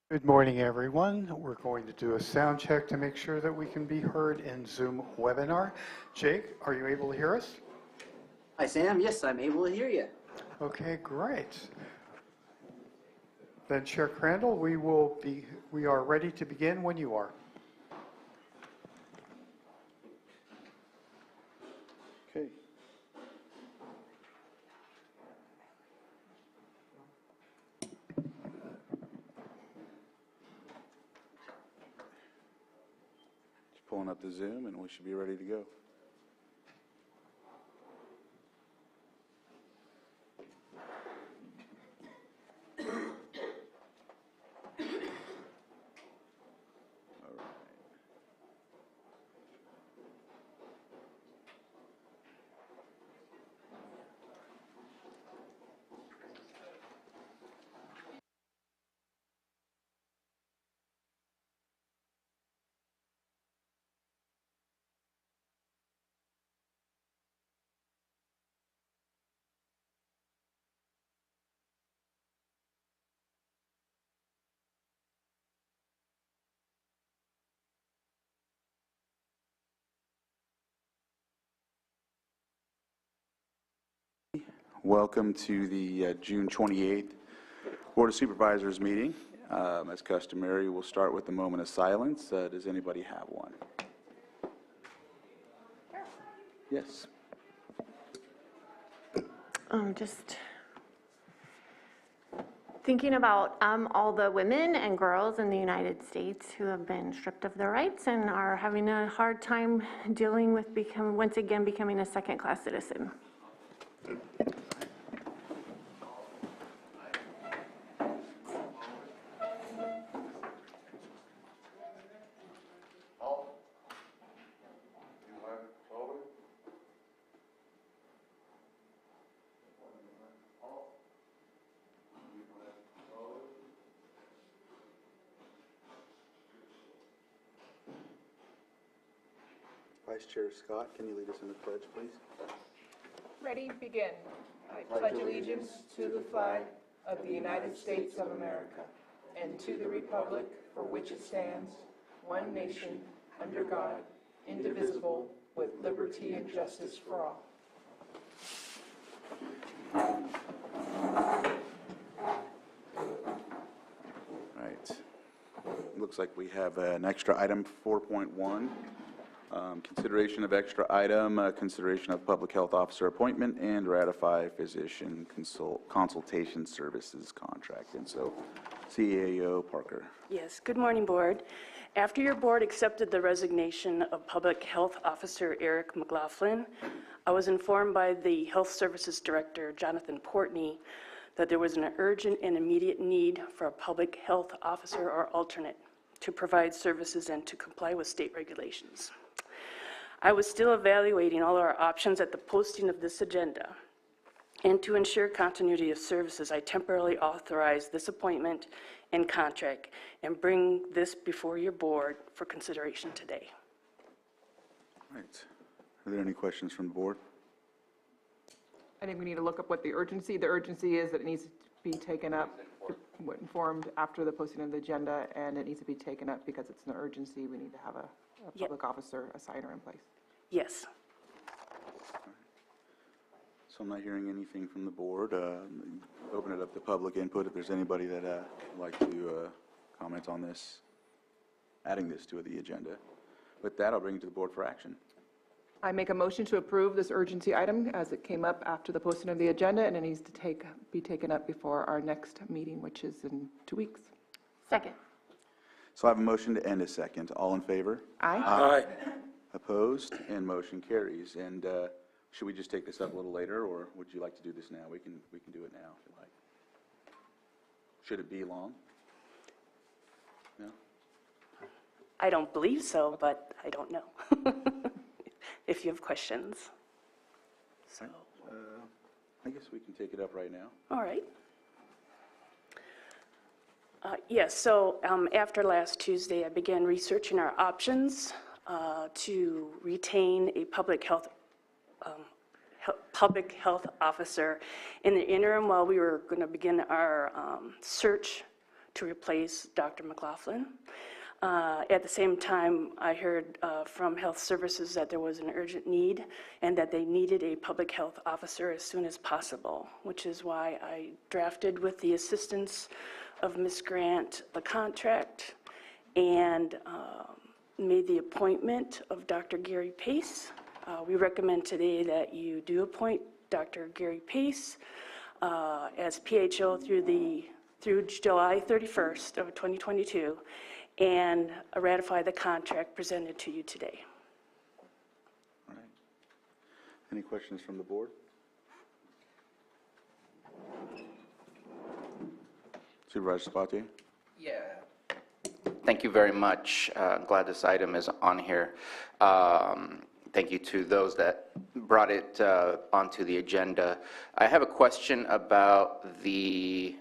Good morning, everyone. We're going to do a sound check to make sure that we can be heard in Zoom webinar. Jake, are you able to hear us? Hi, Sam. Yes, I'm able to hear you. Okay, great. Then Chair Crandall, we are ready to begin when you are. Okay. Just pulling up the Zoom and we should be ready to go. Welcome to the June 28th Board of Supervisors meeting. As customary, we'll start with a moment of silence. Does anybody have one? Yes. Just thinking about all the women and girls in the United States who have been stripped of their rights and are having a hard time dealing with once again becoming a second-class citizen. Vice Chair Scott, can you lead us in the pledge, please? Ready, begin. I pledge allegiance to the flag of the United States of America and to the republic for which it stands, one nation, under God, indivisible, with liberty and justice for all. Right. Looks like we have an extra item, 4.1. Consideration of extra item, consideration of public health officer appointment and ratify physician consultation services contract. And so CAO Parker. Yes, good morning, Board. After your board accepted the resignation of Public Health Officer Eric McLaughlin, I was informed by the Health Services Director, Jonathan Portney, that there was an urgent and immediate need for a public health officer or alternate to provide services and to comply with state regulations. I was still evaluating all our options at the posting of this agenda, and to ensure continuity of services, I temporarily authorized this appointment and contract and bring this before your board for consideration today. Right. Are there any questions from the board? I think we need to look up what the urgency is that it needs to be taken up, informed after the posting of the agenda, and it needs to be taken up because it's an urgency. We need to have a public officer assigner in place. Yes. So I'm not hearing anything from the board. Open it up to public input if there's anybody that would like to comment on this, adding this to the agenda. With that, I'll bring it to the board for action. I make a motion to approve this urgency item as it came up after the posting of the agenda, and it needs to be taken up before our next meeting, which is in 2 weeks. Second. So I have a motion to end a second. All in favor? Aye. Aye. Opposed? And motion carries. And should we just take this up a little later, or would you like to do this now? We can do it now if you like. Should it be long? No? I don't believe so, but I don't know. If you have questions. So. I guess we can take it up right now. All right. Yes, so after last Tuesday, I began researching our options to retain a public health officer in the interim while we were going to begin our search to replace Dr. McLaughlin. At the same time, I heard from Health Services that there was an urgent need and that they needed a public health officer as soon as possible, which is why I drafted, with the assistance of Ms. Grant, the contract and made the appointment of Dr. Gary Pace. We recommend today that you do appoint Dr. Gary Pace as PHO through July 31st of 2022, and ratify the contract presented to you today. All right. Any questions from the board? Supervisor Sabatier? Yeah. Thank you very much. Glad this item is on here. Thank you to those that brought it onto the agenda. I have a question about the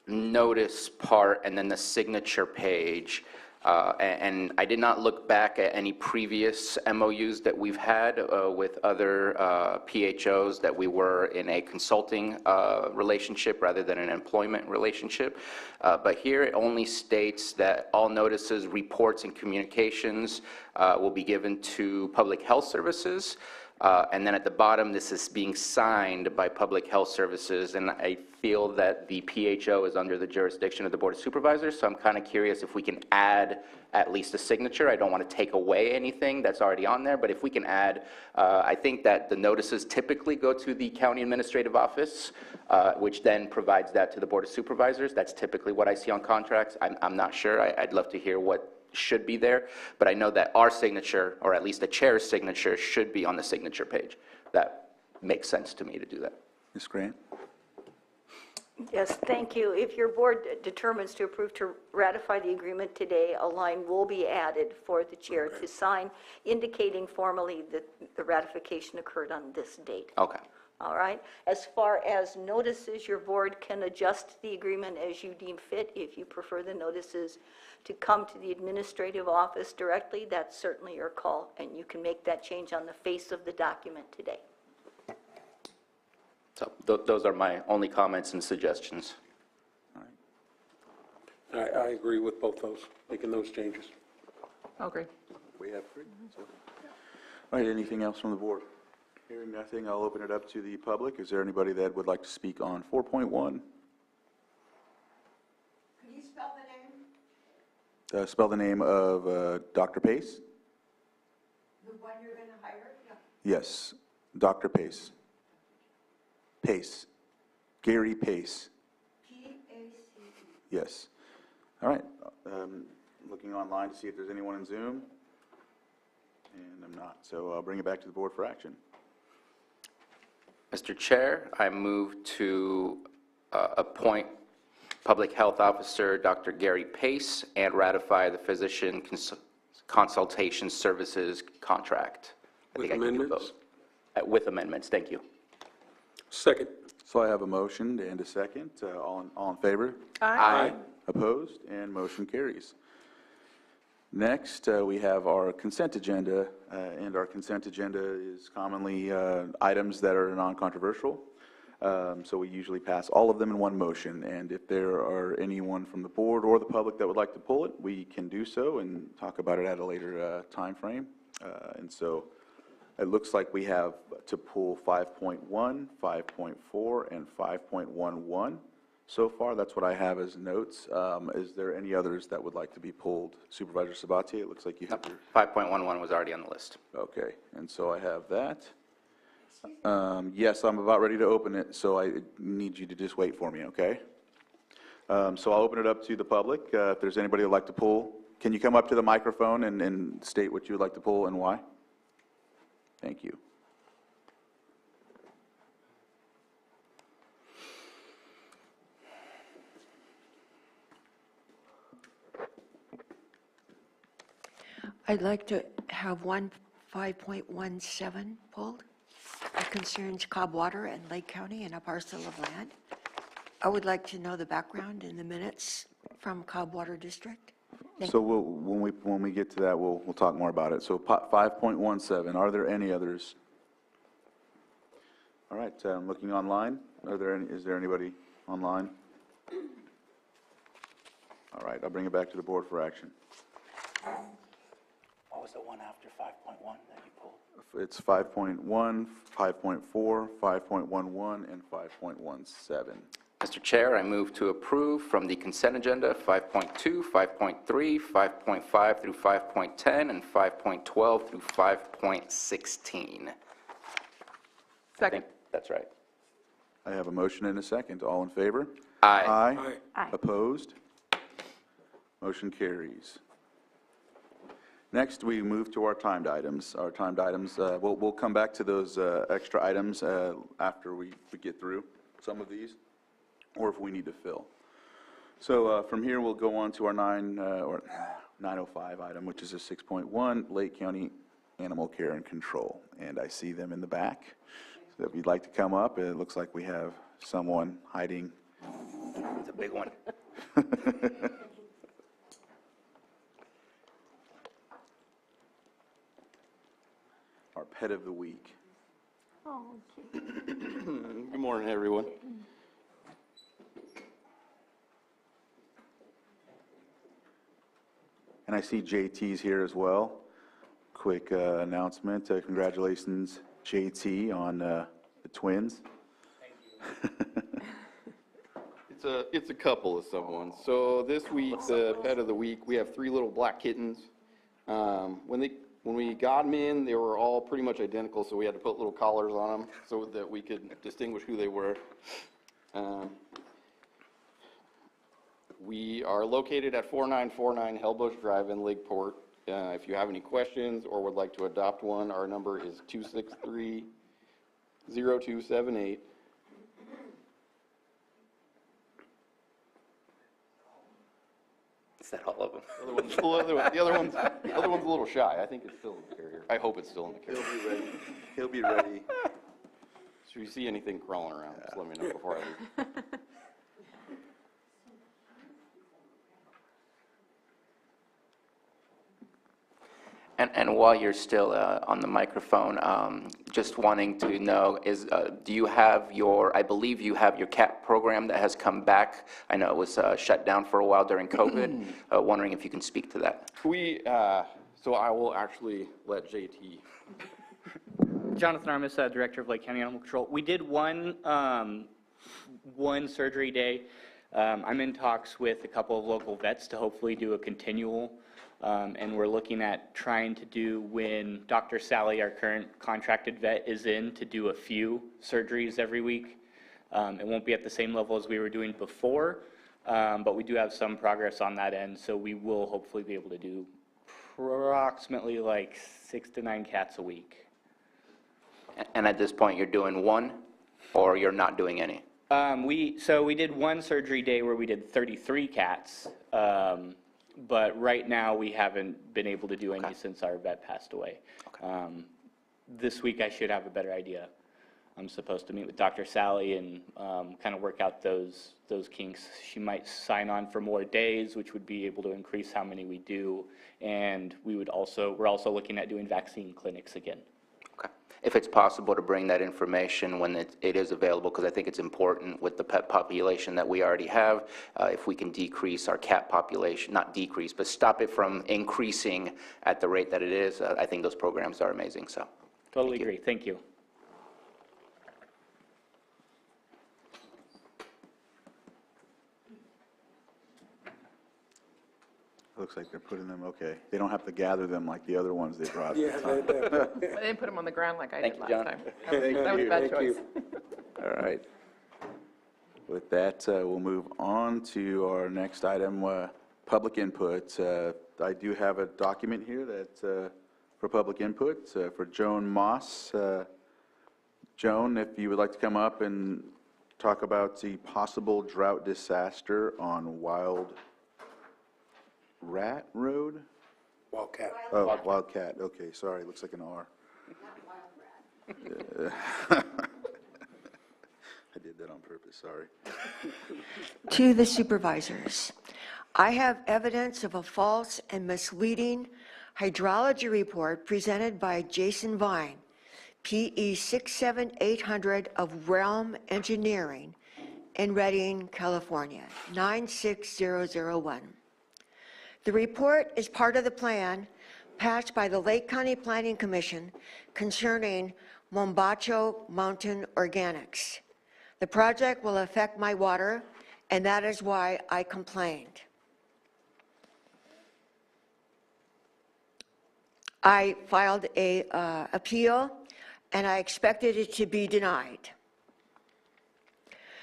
notice part and then the signature page. And I did not look back at any previous MOUs that we've had with other PHOs that we were in a consulting relationship rather than an employment relationship. But here it only states that all notices, reports, and communications will be given to Public Health Services. And then at the bottom, this is being signed by Public Health Services, and I feel that the PHO is under the jurisdiction of the Board of Supervisors, so I'm kind of curious if we can add at least a signature. I don't want to take away anything that's already on there, but if we can add, I think that the notices typically go to the County Administrative Office, which then provides that to the Board of Supervisors. That's typically what I see on contracts. I'm not sure. I'd love to hear what should be there, but I know that our signature, or at least the chair's signature, should be on the signature page. That makes sense to me to do that. Ms. Grant? Yes, thank you. If your board determines to approve to ratify the agreement today, a line will be added for the chair to sign, indicating formally that the ratification occurred on this date. Okay. All right? As far as notices, your board can adjust the agreement as you deem fit. If you prefer the notices to come to the administrative office directly, that's certainly your call, and you can make that change on the face of the document today. So those are my only comments and suggestions. I agree with both those, making those changes. Okay. We have three. All right, anything else from the board? Hearing nothing, I'll open it up to the public. Is there anybody that would like to speak on 4.1? Could you spell the name? Spell the name of Dr. Pace? The one you're going to hire? Yeah. Yes, Dr. Pace. Pace. Gary Pace. P-A-C-E. Yes. All right. Looking online to see if there's anyone in Zoom. And I'm not. So I'll bring it back to the board for action. Mr. Chair, I move to appoint Public Health Officer Dr. Gary Pace and ratify the Physician Consultation Services contract. With I can do amendments? both. With amendments, thank you. Second. So I have a motion and a second. All in favor? Aye. Opposed? And motion carries. Next, we have our consent agenda, and our consent agenda is commonly items that are non-controversial. So we usually pass all of them in one motion, and if there are anyone from the board or the public that would like to pull it, we can do so and talk about it at a later time frame. And so it looks like we have to pull 5.1, 5.4, and 5.11. So far, that's what I have as notes. Is there any others that would like to be pulled? Supervisor Sabatier, it looks like you have your... 5.11 was already on the list. Okay, and so I have that. Yes, I'm about ready to open it, so I need you to just wait for me, okay? So I'll open it up to the public. If there's anybody who'd like to pull, can you come up to the microphone and state what you would like to pull and why? Thank you. I'd like to have 5.17 pulled. It concerns Cobb Water and Lake County and a parcel of land. I would like to know the background in the minutes from Cobb Water District. So when we get to that, we'll talk more about it. So 5.17, are there any others? All right, looking online, is there anybody online? right, I'll bring it back to the board for action. What was the one after 5.1 that you pulled? It's 5.1, 5.4, 5.11, and 5.17. Mr. Chair, I move to approve from the consent agenda 5.2, 5.3, 5.5 through 5.10, and 5.12 through 5.16. Second. That's right. I have a motion and a second. All in favor? Aye. Aye. Aye. Opposed? Motion carries. Next, we move to our timed items. Our timed items, we'll come back to those extra items after we get through some of these, or if we need to fill. So from here, we'll go on to our 905 item, which is a 6.1, Lake County Animal Care and Control. And I see them in the back. So if you'd like to come up, it looks like we have someone hiding. It's a big one. Our pet of the week. Oh, cute. Good morning, everyone. And I see JT's here as well. Quick announcement. Congratulations, JT, on the twins. It's a couple of someone. So this week, the pet of the week, we have 3 little black kittens. When we got them in, they were all pretty much identical, so we had to put little collars on them so that we could distinguish who they were. We are located at 4949 Hellbush Drive in Lakeport. If you have any questions or would like to adopt one, our number is 263-0278. Is that all of them? The other one's a little shy. I think it's still in the carrier. I hope it's still in the carrier. He'll be ready. Should you see anything crawling around, just let me know before I leave. And while you're still on the microphone, just wanting to know, do you have I believe you have your CAP program that has come back. I know it was shut down for a while during COVID. Wondering if you can speak to that. So I will actually let JT. Jonathan Armis, Director of Lake County Animal Control. We did one surgery day. I'm in talks with a couple of local vets to hopefully do a continual. And we're looking at trying to do when Dr. Sally, our current contracted vet, is in to do a few surgeries every week. It won't be at the same level as we were doing before, but we do have some progress on that end, so we will hopefully be able to do approximately like 6 to 9 cats a week. And at this point, you're doing one, or you're not doing any? So we did one surgery day where we did 33 cats. But right now, we haven't been able to do any since our vet passed away. This week, I should have a better idea. I'm supposed to meet with Dr. Sally and kind of work out those kinks. She might sign on for more days, which would be able to increase how many we do. And we're also looking at doing vaccine clinics again. Okay. If it's possible to bring that information when it is available, because I think it's important with the pet population that we already have, if we can decrease our cat population, not decrease, but stop it from increasing at the rate that it is, I think those programs are amazing, so. Totally agree. Thank you. Looks like they're putting them, okay. They don't have to gather them like the other ones they brought. Yeah, I didn't put them on the ground like I Thank did you, last John. time. That was a bad choice. All right. With that, we'll move on to our next item, public input. I do have a document here that for public input for Joan Moss. Joan, if you would like to come up and talk about the possible drought disaster on Wild Rat Road? Wildcat. Oh, Wildcat, okay, sorry, looks like an R. I did that on purpose, sorry. To the supervisors, I have evidence of a false and misleading hydrology report presented by Jason Vine, PE 67800 of Realm Engineering in Redding, California, 96001. The report is part of the plan passed by the Lake County Planning Commission concerning Mombacho Mountain Organics. The project will affect my water, and that is why I complained. I filed a appeal, and I expected it to be denied.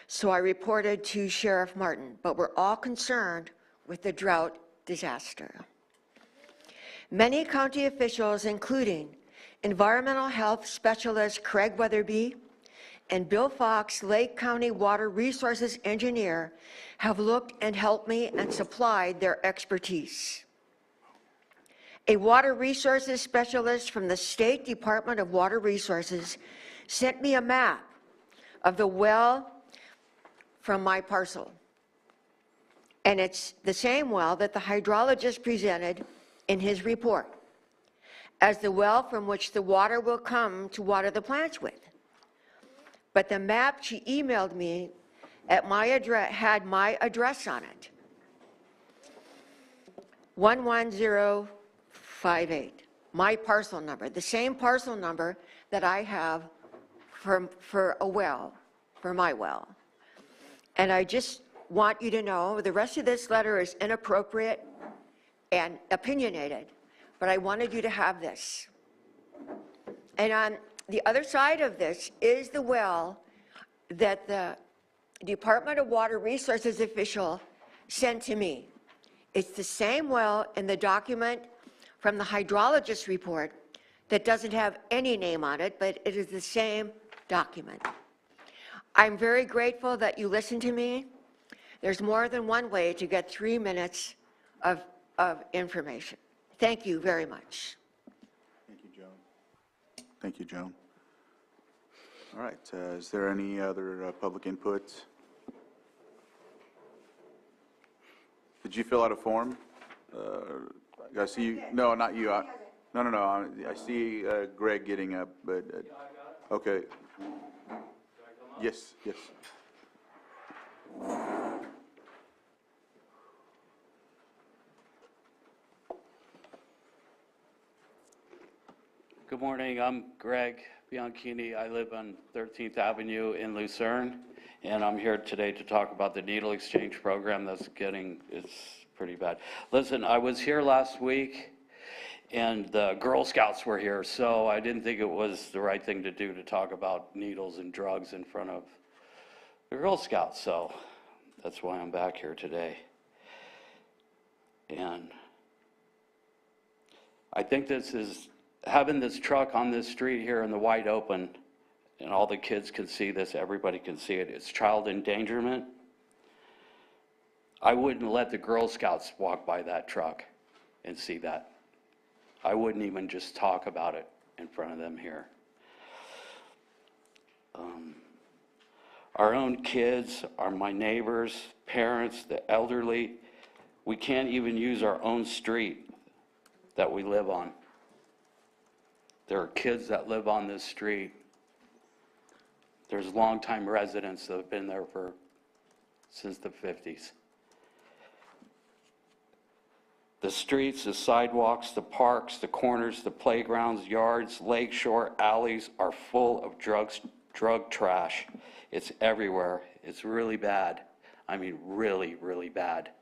So I reported to Sheriff Martin, but we're all concerned with the drought disaster. Many county officials, including Environmental Health Specialist Craig Weatherby and Bill Fox, Lake County Water Resources Engineer, have looked and helped me and supplied their expertise. A water resources specialist from the State Department of Water Resources sent me a map of the well from my parcel. And it's the same well that the hydrologist presented in his report as the well from which the water will come to water the plants with. But the map she emailed me at my address had my address on it. 11058, my parcel number, the same parcel number that I have for a well, for my well. And I just want you to know the rest of this letter is inappropriate and opinionated, but I wanted you to have this. And on the other side of this is the well that the Department of Water Resources official sent to me. It's the same well in the document from the hydrologist report that doesn't have any name on it, but it is the same document. I'm very grateful that you listened to me. There's more than one way to get 3 minutes of information. Thank you very much. Thank you, Joan. Thank you, Joan. All right, is there any other public input? Did you fill out a form? I see you, no, not you. No, I see Greg getting up, but, okay. Yes. Good morning, I'm Greg Bianchini. I live on 13th Avenue in Lucerne, and I'm here today to talk about the needle exchange program it's pretty bad. Listen, I was here last week, and the Girl Scouts were here, so I didn't think it was the right thing to do to talk about needles and drugs in front of the Girl Scouts, so that's why I'm back here today. And I think this is, having this truck on this street here in the wide open, and all the kids can see this, everybody can see it, it's child endangerment. I wouldn't let the Girl Scouts walk by that truck and see that. I wouldn't even just talk about it in front of them here. Our own kids, my neighbors, parents, the elderly, we can't even use our own street that we live on. There are kids that live on this street. There's longtime residents that have been there since the 50s. The streets, the sidewalks, the parks, the corners, the playgrounds, yards, lakeshore, alleys are full of drug trash. It's everywhere. It's really bad. I mean, really, really bad.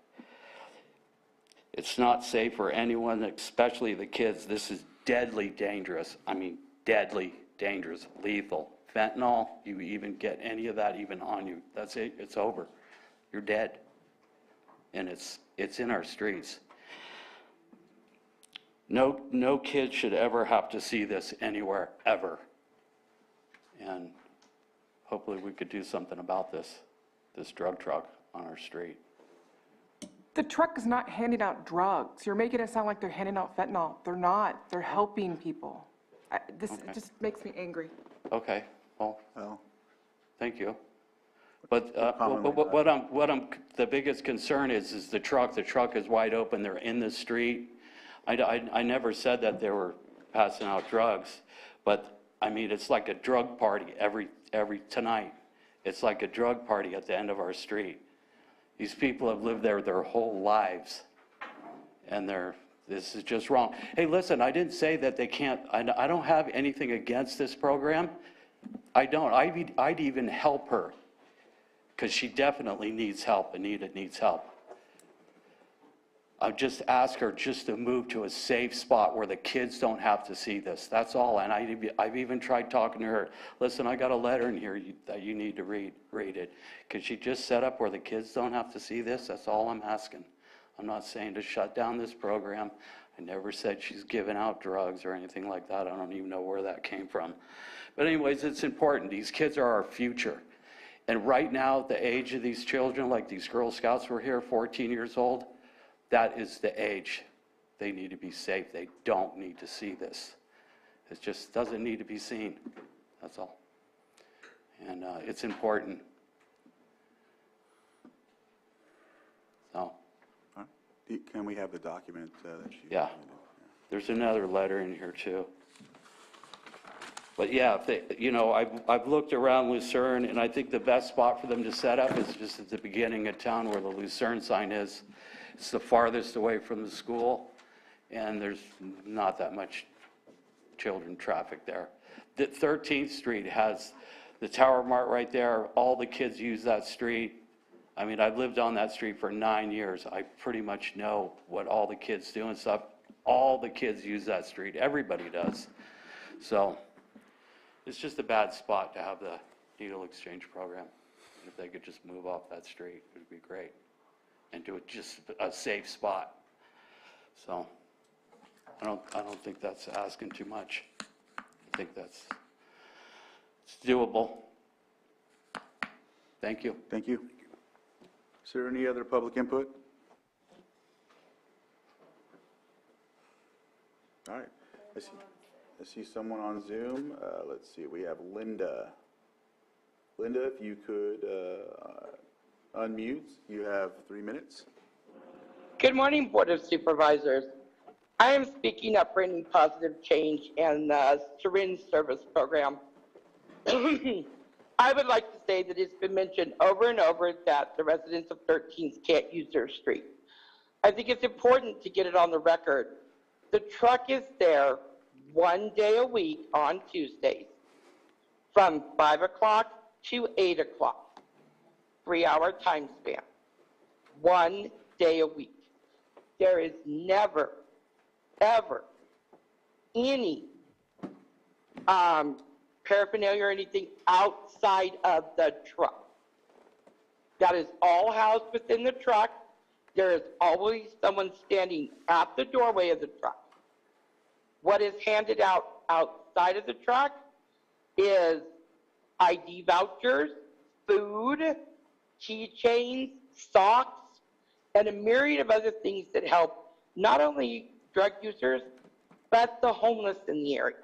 It's not safe for anyone, especially the kids. This is deadly dangerous. I mean, deadly dangerous, lethal. Fentanyl, you even get any of that even on you, that's it, it's over. You're dead. And it's in our streets. No kid should ever have to see this anywhere, ever. And hopefully we could do something about this drug truck on our street. The truck is not handing out drugs. You're making it sound like they're handing out fentanyl. They're not. They're helping people. This just makes me angry. Okay, well, Well, thank you. But the biggest concern is the truck. The truck is wide open. They're in the street. I never said that they were passing out drugs, but I mean, it's like a drug party every tonight. It's like a drug party at the end of our street. These people have lived there their whole lives, and this is just wrong. Hey, listen, I didn't say that they can't, I don't have anything against this program. I don't. I'd even help her, because she definitely needs help. Anita needs help. I'd just ask her just to move to a safe spot where the kids don't have to see this. That's all. And I've even tried talking to her. Listen, I got a letter in here that you need to read it. Could she just set up where the kids don't have to see this? That's all I'm asking. I'm not saying to shut down this program. I never said she's giving out drugs or anything like that. I don't even know where that came from. But anyways, it's important. These kids are our future. And right now, the age of these children, like these Girl Scouts were here, 14 years old, that is the age. They need to be safe. They don't need to see this. It just doesn't need to be seen. That's all. And it's important. So. Can we have the document that you? Yeah. There's another letter in here too. But yeah, if they, I've looked around Lucerne, and I think the best spot for them to set up is just at the beginning of town where the Lucerne sign is. It's the farthest away from the school, and there's not that much children traffic there. The 13th Street has the Tower Mart right there. All the kids use that street. I mean, I've lived on that street for 9 years. I pretty much know what all the kids do and stuff. All the kids use that street. Everybody does. So it's just a bad spot to have the needle exchange program. If they could just move off that street, it would be great. And do it just a safe spot. So I don't think that's asking too much. I think it's doable. Thank you. Thank you. Is there any other public input? All right. I see someone on Zoom. Let's see. We have Linda. Linda, if you could unmute. You have 3 minutes. Good morning, Board of Supervisors. I am speaking up for any positive change in the syringe service program. I would like to say that it's been mentioned over and over that the residents of 13th can't use their street. I think it's important to get it on the record. The truck is there 1 day a week on Tuesdays from 5 o'clock to 8 o'clock, 3-hour time span, 1 day a week. There is never, ever any paraphernalia or anything outside of the truck. That is all housed within the truck. There is always someone standing at the doorway of the truck. What is handed out outside of the truck is ID vouchers, food, keychains, socks, and a myriad of other things that help not only drug users, but the homeless in the area.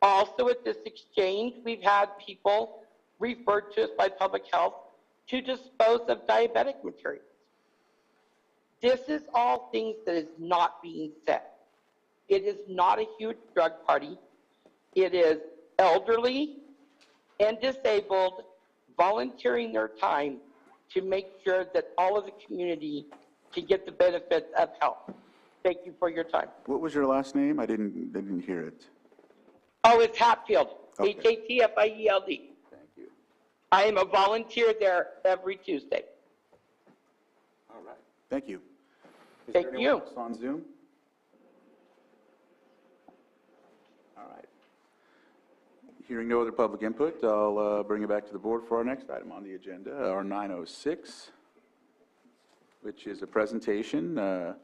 Also at this exchange, we've had people referred to us by public health to dispose of diabetic materials. This is all things that is not being said. It is not a huge drug party. It is elderly and disabled volunteering their time to make sure that all of the community can get the benefits of health. Thank you for your time. What was your last name? I didn't hear it. Oh, it's Hatfield. Okay. Hatfield. Thank you. I am a volunteer there every Tuesday. All right. Thank you. Is Thank there anyone you. else on Zoom? All right. Hearing no other public input, I'll bring it back to the board for our next item on the agenda, our 906, which is a presentation, a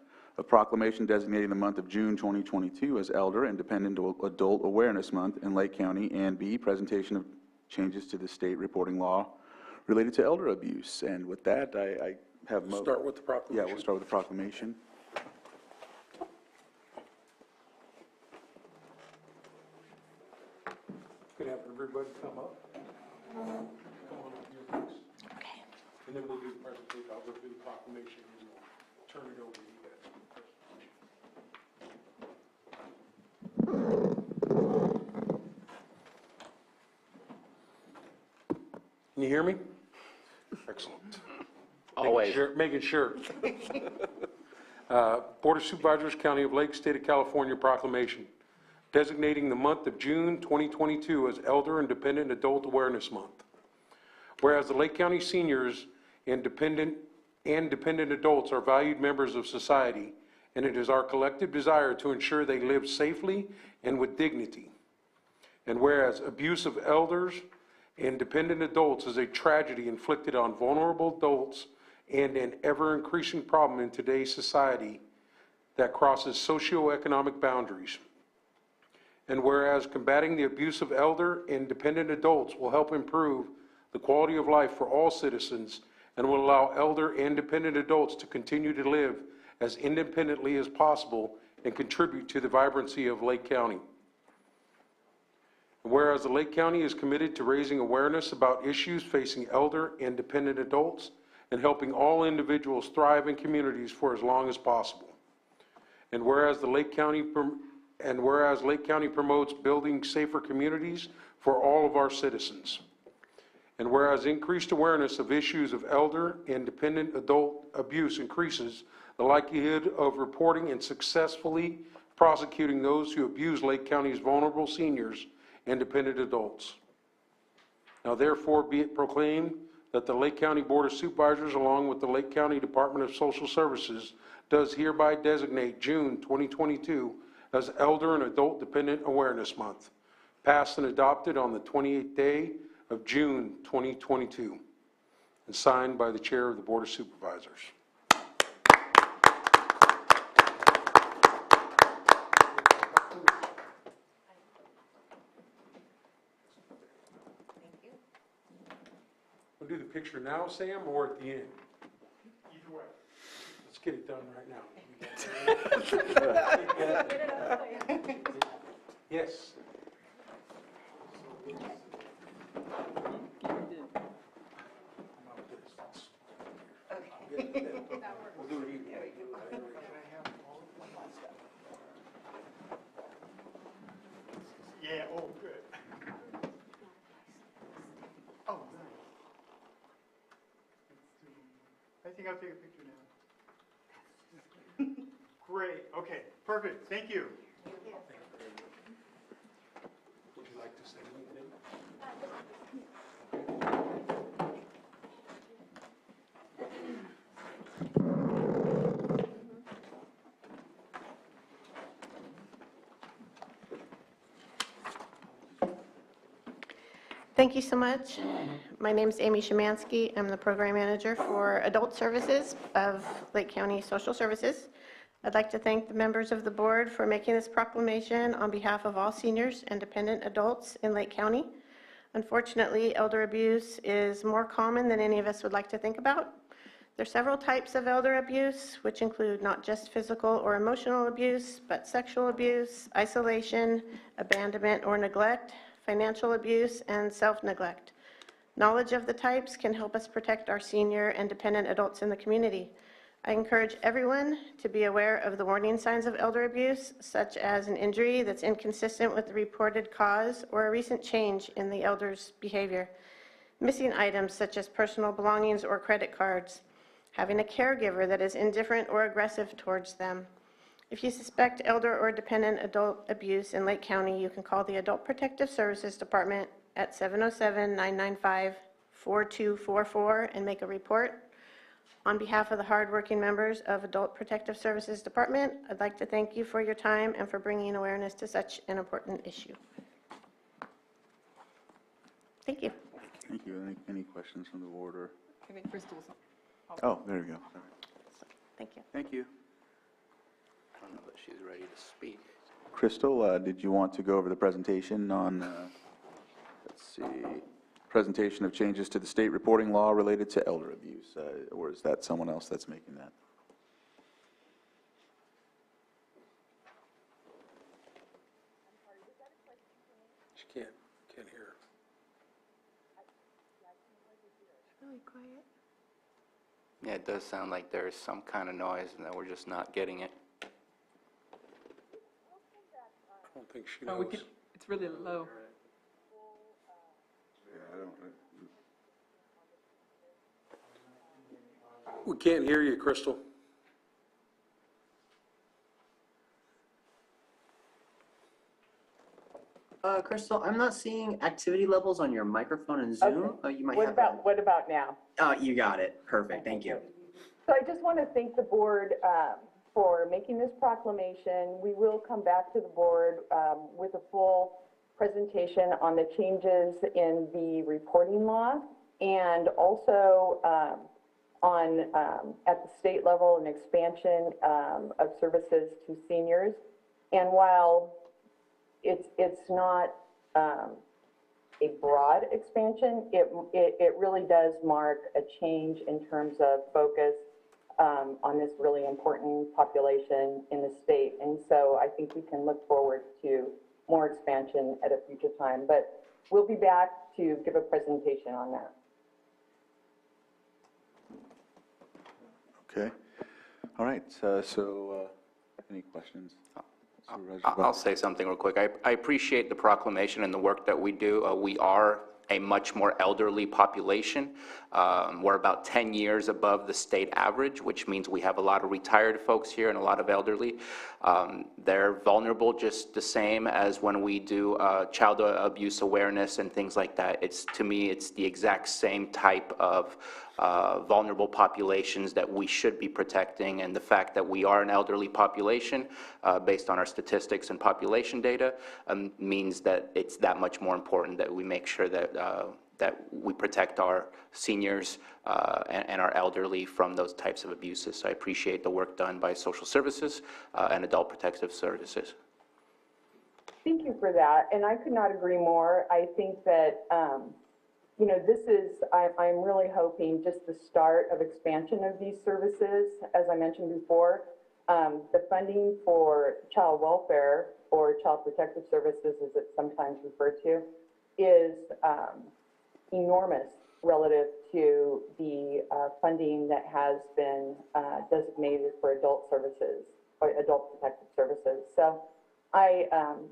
proclamation designating the month of June 2022 as Elder and Dependent Adult Awareness Month in Lake County, and B, presentation of changes to the state reporting law related to elder abuse. And with that, I have Start with the proclamation. Yeah, we'll start with the proclamation. Could have everybody come up. Come on up here, please. Okay. And then we'll do the presentation. I'll go through the proclamation and we'll turn it over to you guys. Can you hear me? Excellent. Always. Making sure. Board of Supervisors, County of Lake, State of California proclamation designating the month of June 2022 as Elder and Dependent Adult Awareness Month. Whereas the Lake County seniors and dependent adults are valued members of society, and it is our collective desire to ensure they live safely and with dignity. And whereas abuse of elders and dependent adults is a tragedy inflicted on vulnerable adults and an ever-increasing problem in today's society that crosses socioeconomic boundaries. And whereas combating the abuse of elder and dependent adults will help improve the quality of life for all citizens and will allow elder and dependent adults to continue to live as independently as possible and contribute to the vibrancy of Lake County. And whereas the Lake County is committed to raising awareness about issues facing elder and dependent adults and helping all individuals thrive in communities for as long as possible. And whereas Lake County promotes building safer communities for all of our citizens. And whereas increased awareness of issues of elder and dependent adult abuse increases the likelihood of reporting and successfully prosecuting those who abuse Lake County's vulnerable seniors and dependent adults. Now therefore be it proclaimed that the Lake County Board of Supervisors, along with the Lake County Department of Social Services, does hereby designate June 2022 as Elder and Adult Dependent Awareness Month, passed and adopted on the 28th day of June 2022, and signed by the Chair of the Board of Supervisors. We'll do the picture now, Sam, or at the end? Either way. Let's get it done right now. Yes. We'll do it even. Yeah, oh, good. Oh, nice. I think I'll take a picture now. Great, okay, perfect, thank you. Would you like to say anything? Thank you so much. My name is Amy Szymanski. I'm the Program Manager for Adult Services of Lake County Social Services. I'd like to thank the members of the board for making this proclamation on behalf of all seniors and dependent adults in Lake County. Unfortunately, elder abuse is more common than any of us would like to think about. There are several types of elder abuse, which include not just physical or emotional abuse, but sexual abuse, isolation, abandonment or neglect, financial abuse, and self-neglect. Knowledge of the types can help us protect our senior and dependent adults in the community. I encourage everyone to be aware of the warning signs of elder abuse, such as an injury that's inconsistent with the reported cause or a recent change in the elder's behavior, missing items such as personal belongings or credit cards, having a caregiver that is indifferent or aggressive towards them. If you suspect elder or dependent adult abuse in Lake County, you can call the Adult Protective Services Department at 707-995-4244 and make a report. On behalf of the hardworking members of Adult Protective Services Department, I'd like to thank you for your time and for bringing awareness to such an important issue. Thank you. Thank you. Any questions from the board? Or? I think Crystal's. Oh, there we go. All right. Thank you. Thank you. I don't know that she's ready to speak. Crystal, did you want to go over the presentation on, let's see, presentation of changes to the state reporting law related to elder abuse, or is that someone else that's making that? She can't hear her. Really quiet. Yeah, it does sound like there's some kind of noise and that we're just not getting it. I don't think she knows. It's really low. We can't hear you, Crystal. Crystal, I'm not seeing activity levels on your microphone and Zoom. Okay. You might What have what about now? you got it. Perfect. Thank you. So I just want to thank the board for making this proclamation. We will come back to the board with a full presentation on the changes in the reporting law and also on, at the state level, an expansion of services to seniors. And while it's not a broad expansion, it really does mark a change in terms of focus on this really important population in the state. And so I think we can look forward to more expansion at a future time. But we'll be back to give a presentation on that. Okay. All right. Any questions? I'll say something real quick. I appreciate the proclamation and the work that we do. We are a much more elderly population. We're about 10 years above the state average, which means we have a lot of retired folks here and a lot of elderly. They're vulnerable just the same as when we do child abuse awareness and things like that. To me, it's the exact same type of vulnerable populations that we should be protecting, and the fact that we are an elderly population based on our statistics and population data means that it's that much more important that we make sure that that we protect our seniors and our elderly from those types of abuses. So I appreciate the work done by social services and adult protective services. Thank you for that, and I could not agree more. I think that you know, this is, I'm really hoping, just the start of expansion of these services. As I mentioned before, the funding for child welfare, or child protective services as it's sometimes referred to, is enormous relative to the funding that has been designated for adult services, or adult protective services. So I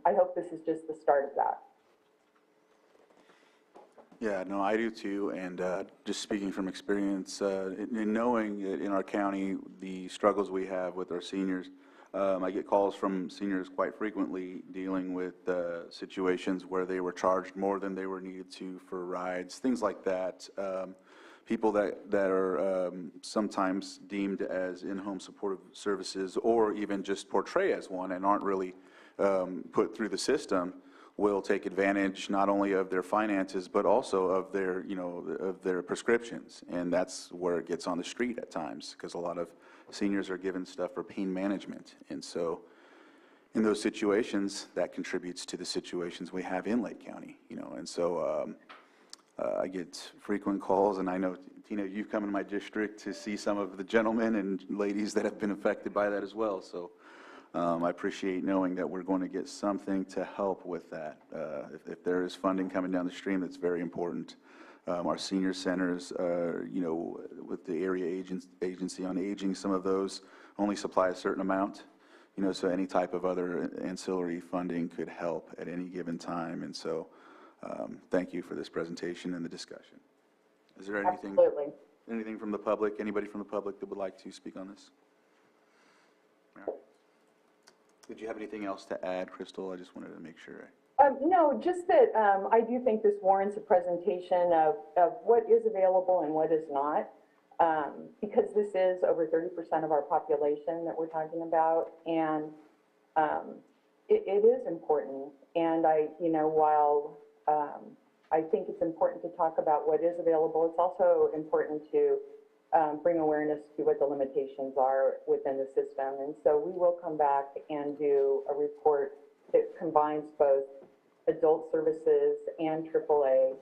hope this is just the start of that. Yeah, no, I do too, and just speaking from experience, in knowing that in our county, the struggles we have with our seniors, I get calls from seniors quite frequently dealing with situations where they were charged more than they were needed to for rides, things like that. People that are sometimes deemed as in-home supportive services, or even just portray as one and aren't really put through the system, will take advantage not only of their finances, but also of their, of their prescriptions. And that's where it gets on the street at times, because a lot of seniors are given stuff for pain management. And so in those situations, that contributes to the situations we have in Lake County, And so I get frequent calls, and I know, Tina, you've come in my district to see some of the gentlemen and ladies that have been affected by that as well. So I appreciate knowing that we're going to get something to help with that. If there is funding coming down the stream, that's very important. Our senior centers, with the area agency on aging, some of those only supply a certain amount, so any type of other ancillary funding could help at any given time. And so thank you for this presentation and the discussion. Is there anything from the public, anybody from the public that would like to speak on this? Yeah. Did you have anything else to add, Crystal? I just wanted to make sure. No, just that I do think this warrants a presentation of what is available and what is not, because this is over 30% of our population that we're talking about, and it is important. And while I think it's important to talk about what is available, it's also important to bring awareness to what the limitations are within the system. And so we will come back and do a report that combines both adult services and AAA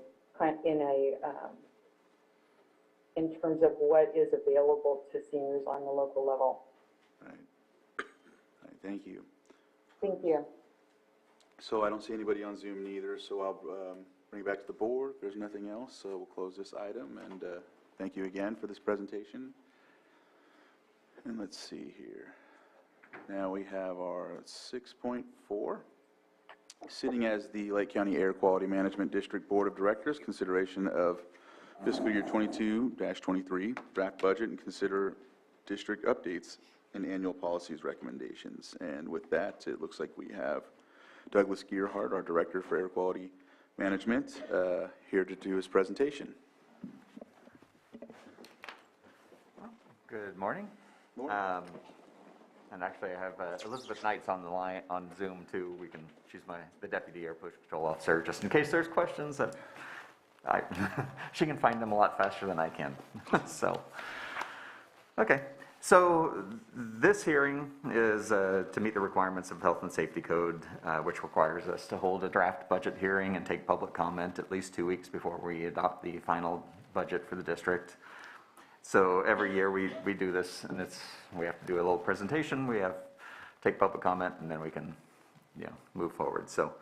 in terms of what is available to seniors on the local level. All right, thank you. Thank you. So I don't see anybody on Zoom neither, so I'll bring it back to the board. If there's nothing else, so we'll close this item, and thank you again for this presentation. And let's see here. Now we have our 6.4. Sitting as the Lake County Air Quality Management District Board of Directors, consideration of fiscal year 22-23 draft budget, and consider district updates and annual policies recommendations. And with that, it looks like we have Douglas Gearhart, our Director for Air Quality Management, here to do his presentation. Good morning. Morning. And actually, I have Elizabeth Knight's on the line on Zoom too. She's the Deputy Air Patrol Officer, just in case there's questions that she can find them a lot faster than I can. So, okay. So this hearing is to meet the requirements of Health and Safety Code, which requires us to hold a draft budget hearing and take public comment at least 2 weeks before we adopt the final budget for the district. So every year we do this, and we have to do a little presentation. We have take public comment, and then we can move forward. So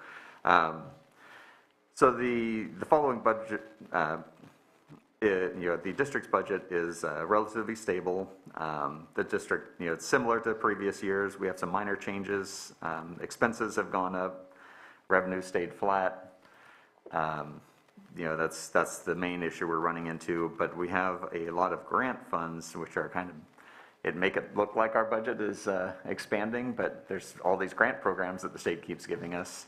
so the following budget. The district's budget is relatively stable. The district, it's similar to previous years. We have some minor changes. Expenses have gone up. Revenue stayed flat. That's the main issue we're running into. But we have a lot of grant funds, which are it make it look like our budget is expanding, but there's all these grant programs that the state keeps giving us.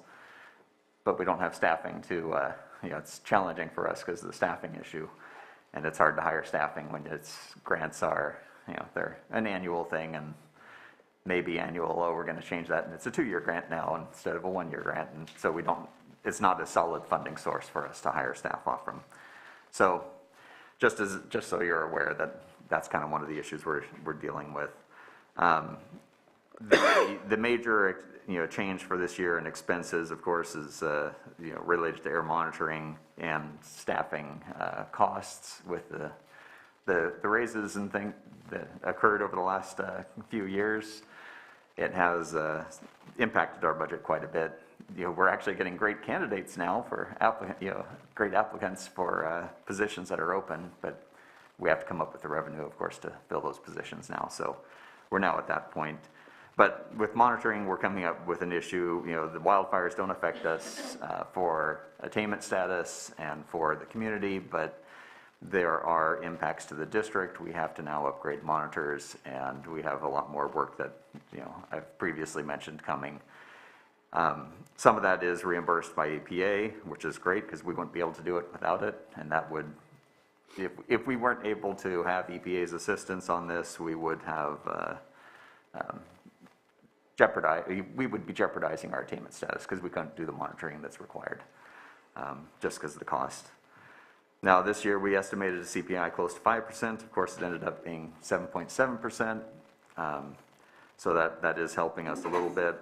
But we don't have staffing to, it's challenging for us because of the staffing issue. And it's hard to hire staffing when grants are, they're an annual thing, and maybe annual, we're going to change that, and it's a 2-year grant now instead of a 1-year grant, and so it's not a solid funding source for us to hire staff off from. So just so you're aware that's kind of one of the issues we're dealing with. The major change for this year in expenses, of course, is related to air monitoring and staffing costs with the raises and things that occurred over the last few years. It has impacted our budget quite a bit. We're actually getting great candidates now for great applicants for positions that are open, but we have to come up with the revenue, of course, to fill those positions now. So we're now at that point. But with monitoring, we're coming up with an issue. The wildfires don't affect us for attainment status and for the community, but there are impacts to the district. We have to now upgrade monitors, and we have a lot more work that I've previously mentioned coming. Some of that is reimbursed by EPA, which is great because we wouldn't be able to do it without it, and that would, if we weren't able to have EPA's assistance on this, we would have we would be jeopardizing our attainment status because we couldn't do the monitoring that's required, just because of the cost. Now, this year we estimated a CPI close to 5%. Of course, it ended up being 7.7%. So that is helping us a little bit.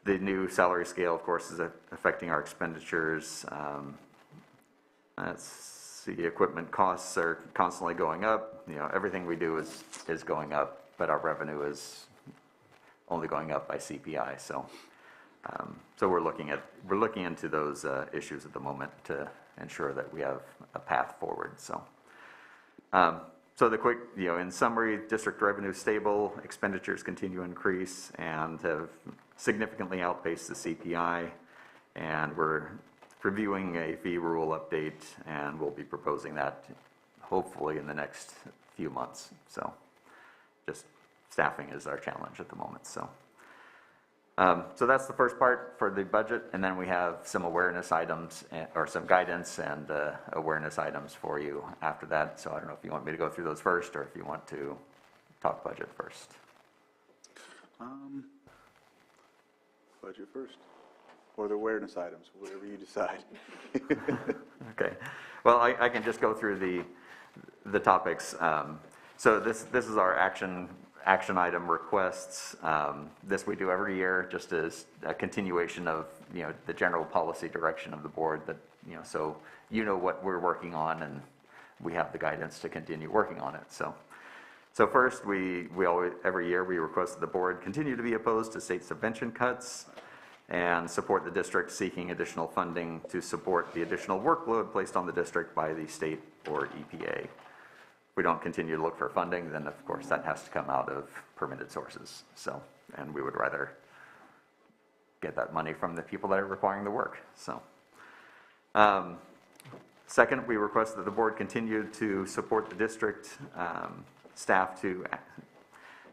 The new salary scale, of course, is affecting our expenditures. The equipment costs are constantly going up. Everything we do is going up, but our revenue is only going up by CPI. So we're looking into those issues at the moment to ensure that we have a path forward. So the quick, in summary, district revenue is stable, expenditures continue to increase and have significantly outpaced the CPI, and we're reviewing a fee rule update, and we'll be proposing that hopefully in the next few months. So just staffing is our challenge at the moment. So that's the first part for the budget, and then we have some awareness items or some guidance and awareness items for you after that. So I don't know if you want me to go through those first or if you want to talk budget first. Budget first, or the awareness items, whatever you decide. Okay. Well, I can just go through the topics. So this is our action item requests. This we do every year, just as a continuation of the general policy direction of the board. That so what we're working on, and we have the guidance to continue working on it. So first, we always every year we request that the board continue to be opposed to state subvention cuts and support the district seeking additional funding to support the additional workload placed on the district by the state or EPA. If we don't continue to look for funding, then of course that has to come out of permitted sources. So, and we would rather get that money from the people that are requiring the work. So, second, we request that the board continue to support the district staff to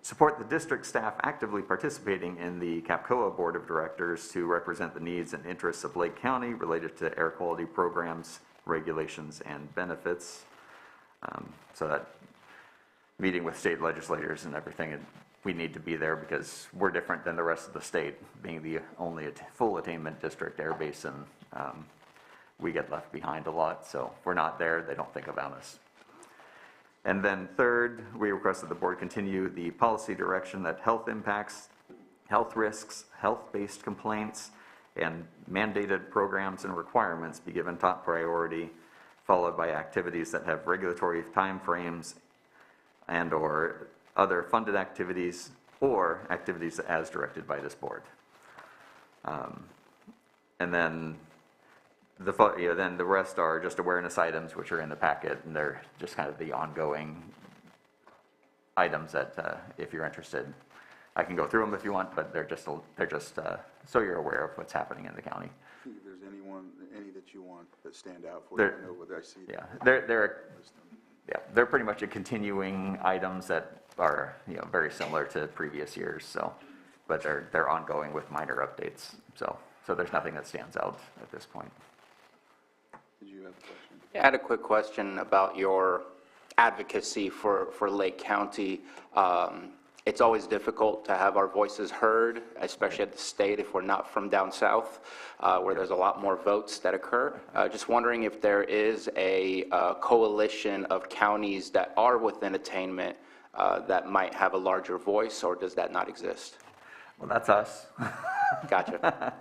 Support the district staff actively participating in the CAPCOA Board of Directors to represent the needs and interests of Lake County related to air quality programs, regulations, and benefits. So that meeting with state legislators and everything, we need to be there because we're different than the rest of the state, being the only full attainment district air basin. We get left behind a lot, so if we're not there, they don't think about us. And then third, we request that the board continue the policy direction that health impacts, health risks, health-based complaints, and mandated programs and requirements be given top priority, followed by activities that have regulatory timeframes and/or other funded activities or activities as directed by this board. And then then the rest are just awareness items, which are in the packet, and they're just kind of the ongoing items that, if you're interested, I can go through them if you want, but they're just so you're aware of what's happening in the county. If there's any that you want that stand out for There- you, I know whether I see them. Yeah, they're pretty much a continuing items that are, very similar to previous years, so, but they're ongoing with minor updates, so there's nothing that stands out at this point. Did you have a question? I had a quick question about your advocacy for Lake County. It's always difficult to have our voices heard, especially at the state if we're not from down south, where there's a lot more votes that occur. Just wondering if there is a coalition of counties that are within attainment that might have a larger voice, or does that not exist? Well, that's us. Gotcha.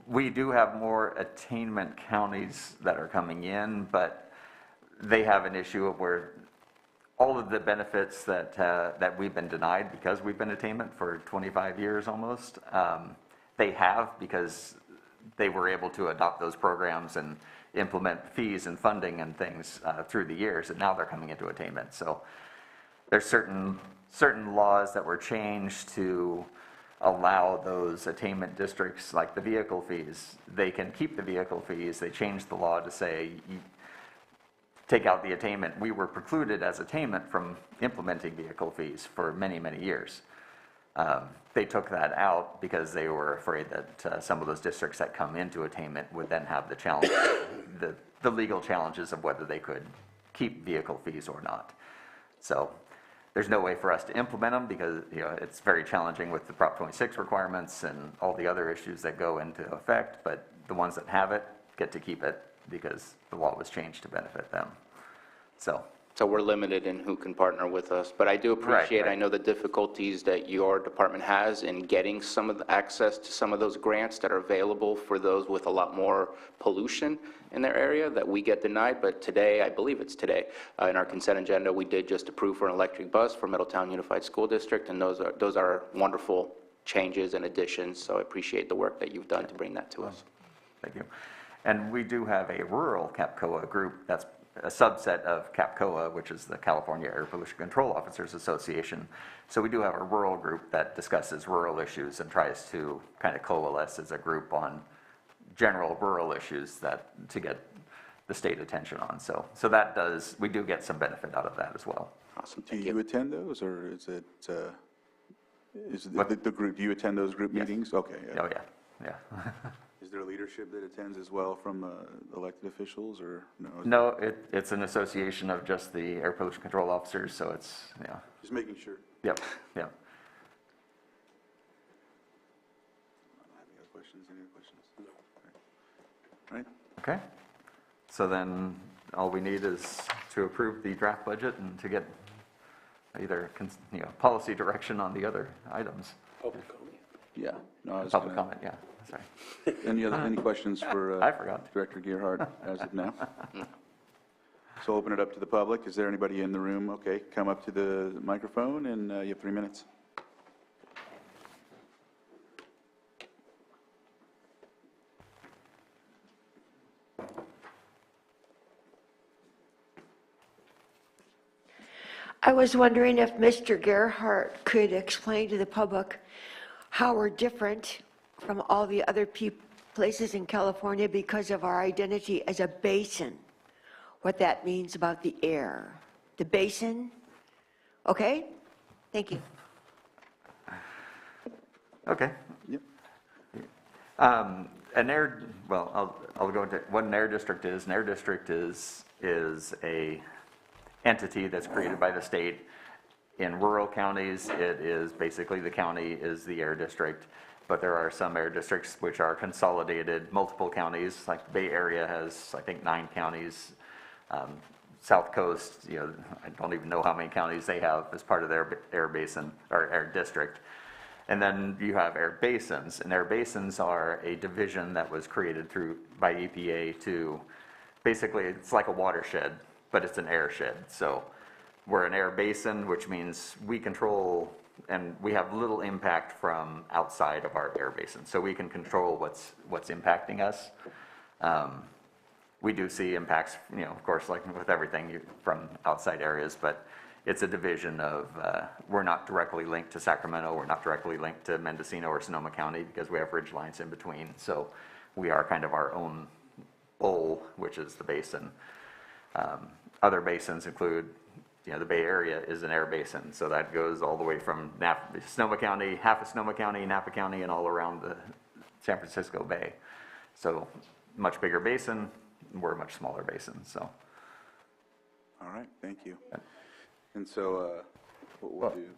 We do have more attainment counties that are coming in, but they have an issue of where all of the benefits that we've been denied because we've been attainment for 25 years almost, they have because they were able to adopt those programs and implement fees and funding and things through the years, and now they're coming into attainment. So there's certain laws that were changed to allow those attainment districts, like the vehicle fees, they can keep the vehicle fees. They changed the law to say, take out the attainment. We were precluded as attainment from implementing vehicle fees for many, many years. They took that out because they were afraid that some of those districts that come into attainment would then have the challenge, the legal challenges of whether they could keep vehicle fees or not. So there's no way for us to implement them because it's very challenging with the Prop 26 requirements and all the other issues that go into effect, but the ones that have it get to keep it because the law was changed to benefit them. So we're limited in who can partner with us, but I do appreciate, Right. I know the difficulties that your department has in getting some of the access to some of those grants that are available for those with a lot more pollution in their area that we get denied, but today, I believe it's today, in our consent agenda, we did just approve for an electric bus for Middletown Unified School District, and those are wonderful changes and additions, so I appreciate the work that you've done to bring that to us. Thank you. And we do have a rural CAPCOA group that's a subset of CAPCOA, which is the California Air Pollution Control Officers Association. So we do have a rural group that discusses rural issues and tries to kind of coalesce as a group on general rural issues to get the state attention on. So that we do get some benefit out of that as well. Awesome, Do thank you you. attend those, or is it the group, do you attend those group meetings? Okay. Oh, yeah. Is there a leadership that attends as well from elected officials, or no? No, it's an association of just the air pollution control officers, so it's, Just making sure. Yep. I don't have any other questions. Any other questions? No. All right. Okay. So then, all we need is to approve the draft budget and to get either, policy direction on the other items. Yeah. No, I was Public gonna- comment, yeah, sorry. Any questions for I forgot. Director Gearhart as of now? So open it up to the public. Is there anybody in the room? Okay, come up to the microphone, and you have 3 minutes. I was wondering if Mr. Gerhardt could explain to the public how we're different from all the other places in California because of our identity as a basin, what that means about the air. The basin, okay? Thank you. Okay. Yep. An air, well, I'll go into what an air district is. An air district is a entity that's created by the state. In rural counties, it is basically the county is the air district, but there are some air districts which are consolidated, multiple counties, like the Bay Area has, I think, 9 counties. South Coast, I don't even know how many counties they have as part of their air basin, or air district. And then you have air basins, and air basins are a division that was created by EPA to, basically, it's like a watershed, but it's an airshed. So we're an air basin, which means we control, and we have little impact from outside of our air basin. So we can control what's impacting us. We do see impacts, of course, like with everything from outside areas, but it's a division of, we're not directly linked to Sacramento, we're not directly linked to Mendocino or Sonoma County because we have ridge lines in between. So we are kind of our own bowl, which is the basin. Other basins include, the Bay Area is an air basin, so that goes all the way from Sonoma County, half of Sonoma County, Napa County, and all around the San Francisco Bay. So much bigger basin, we're a much smaller basin, so. All right, thank you. And so, what we'll do,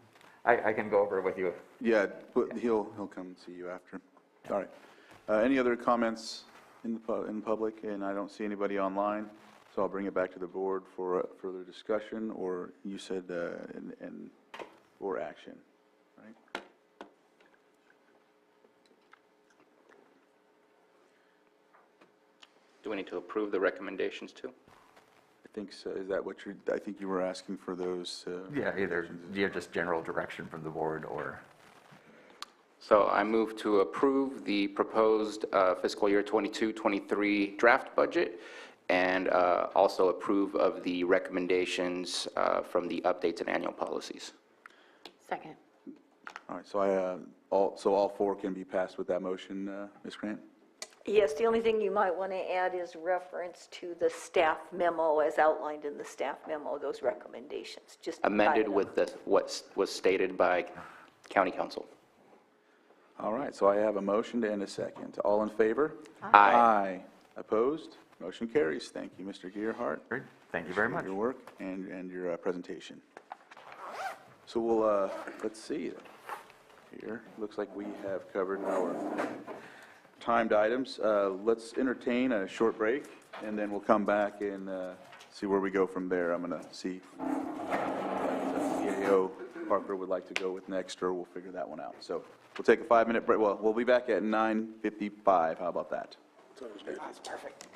I can go over it with you. yeah, but he'll come see you after. All right. Any other comments in public? And I don't see anybody online, so I'll bring it back to the board for further discussion, or you said, or action, right? Do we need to approve the recommendations too? I think so. Is that what I think you were asking for those? Yeah, either, just general direction from the board or. So I move to approve the proposed fiscal year 22-23 draft budget and also approve of the recommendations from the updates and annual policies. Second. All right, so all 4 can be passed with that motion, Ms. Grant? Yes, the only thing you might want to add is reference to the staff memo as outlined in the staff memo, those recommendations, just Amended by with what was stated by county council. All right, so I have a motion and a second. All in favor? Aye. Aye. Opposed? Motion carries. Thank you, Mr. Gearhart. Great, thank you very much. For your work and your presentation. So we'll, let's see here. Looks like we have covered our timed items. Let's entertain a short break, and then we'll come back and see where we go from there. I'm going to see CAO Parker would like to go with next, or we'll figure that one out. So we'll take a 5-minute break. Well, we'll be back at 9:55. How about that? That's perfect.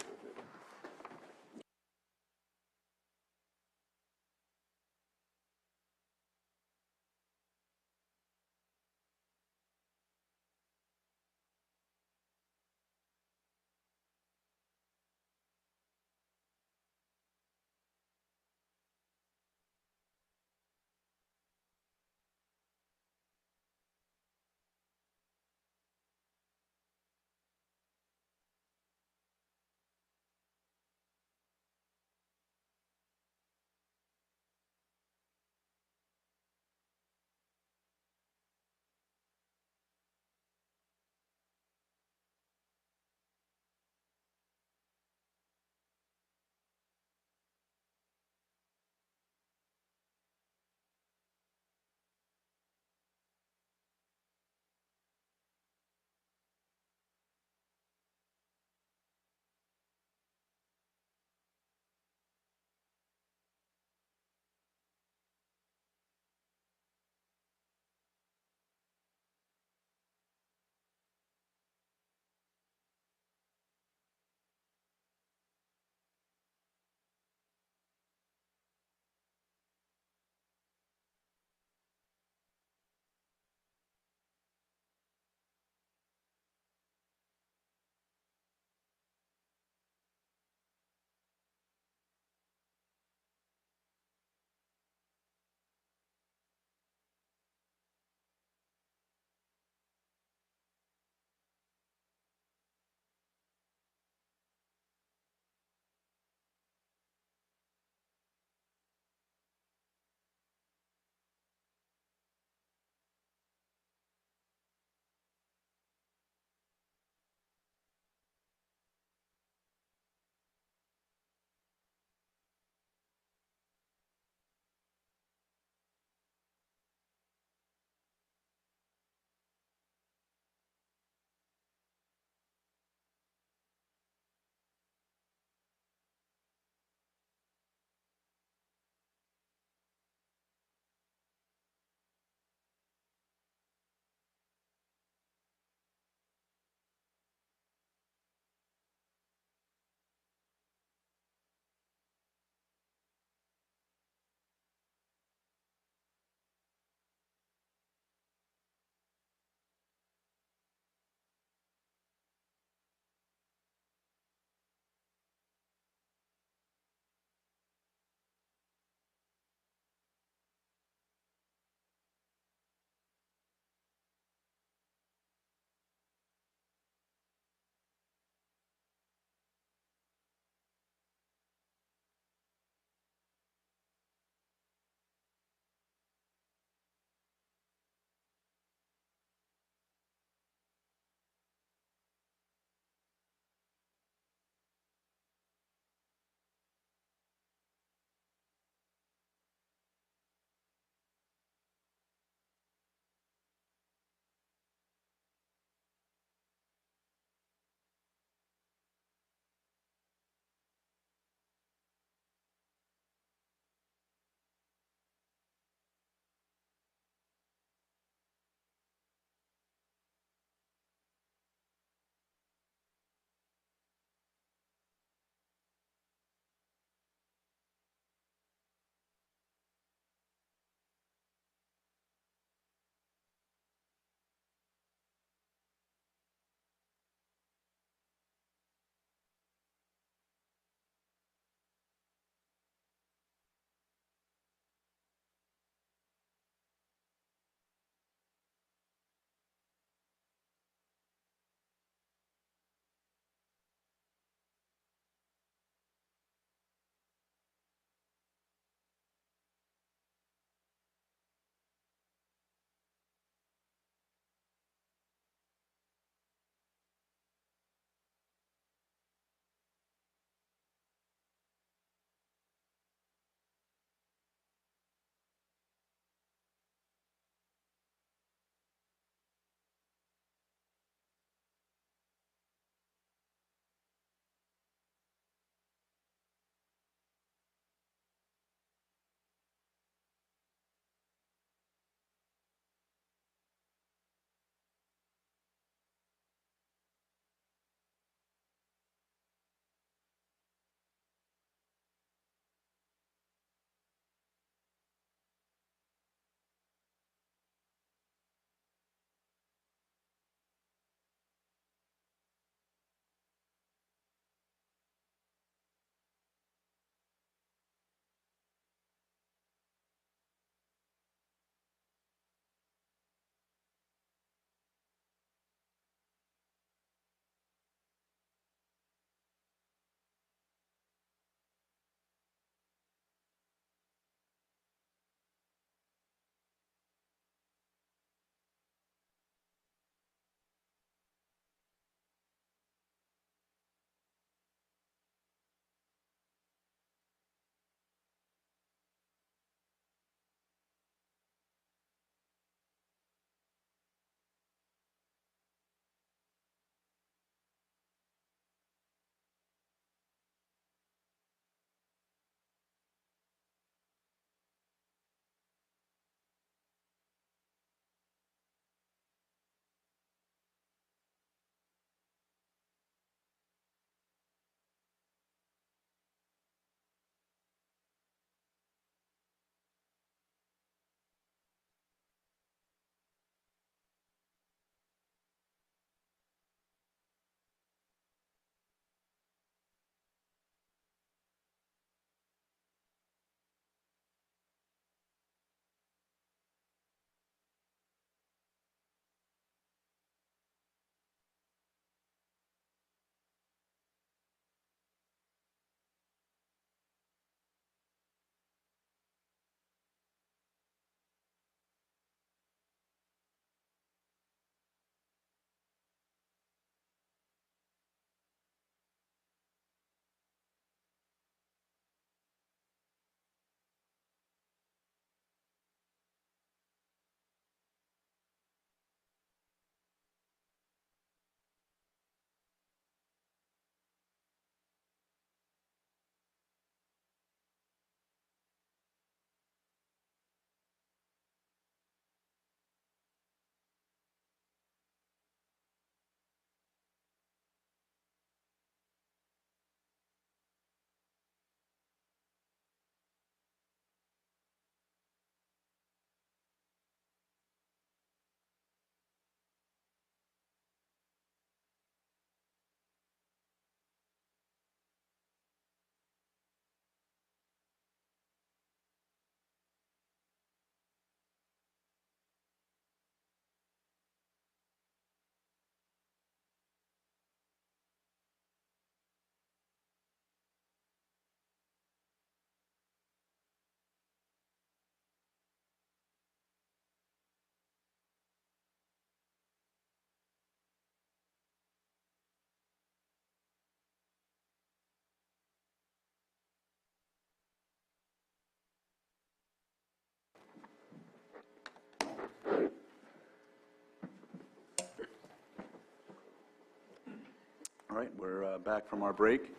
All right, we're back from our break.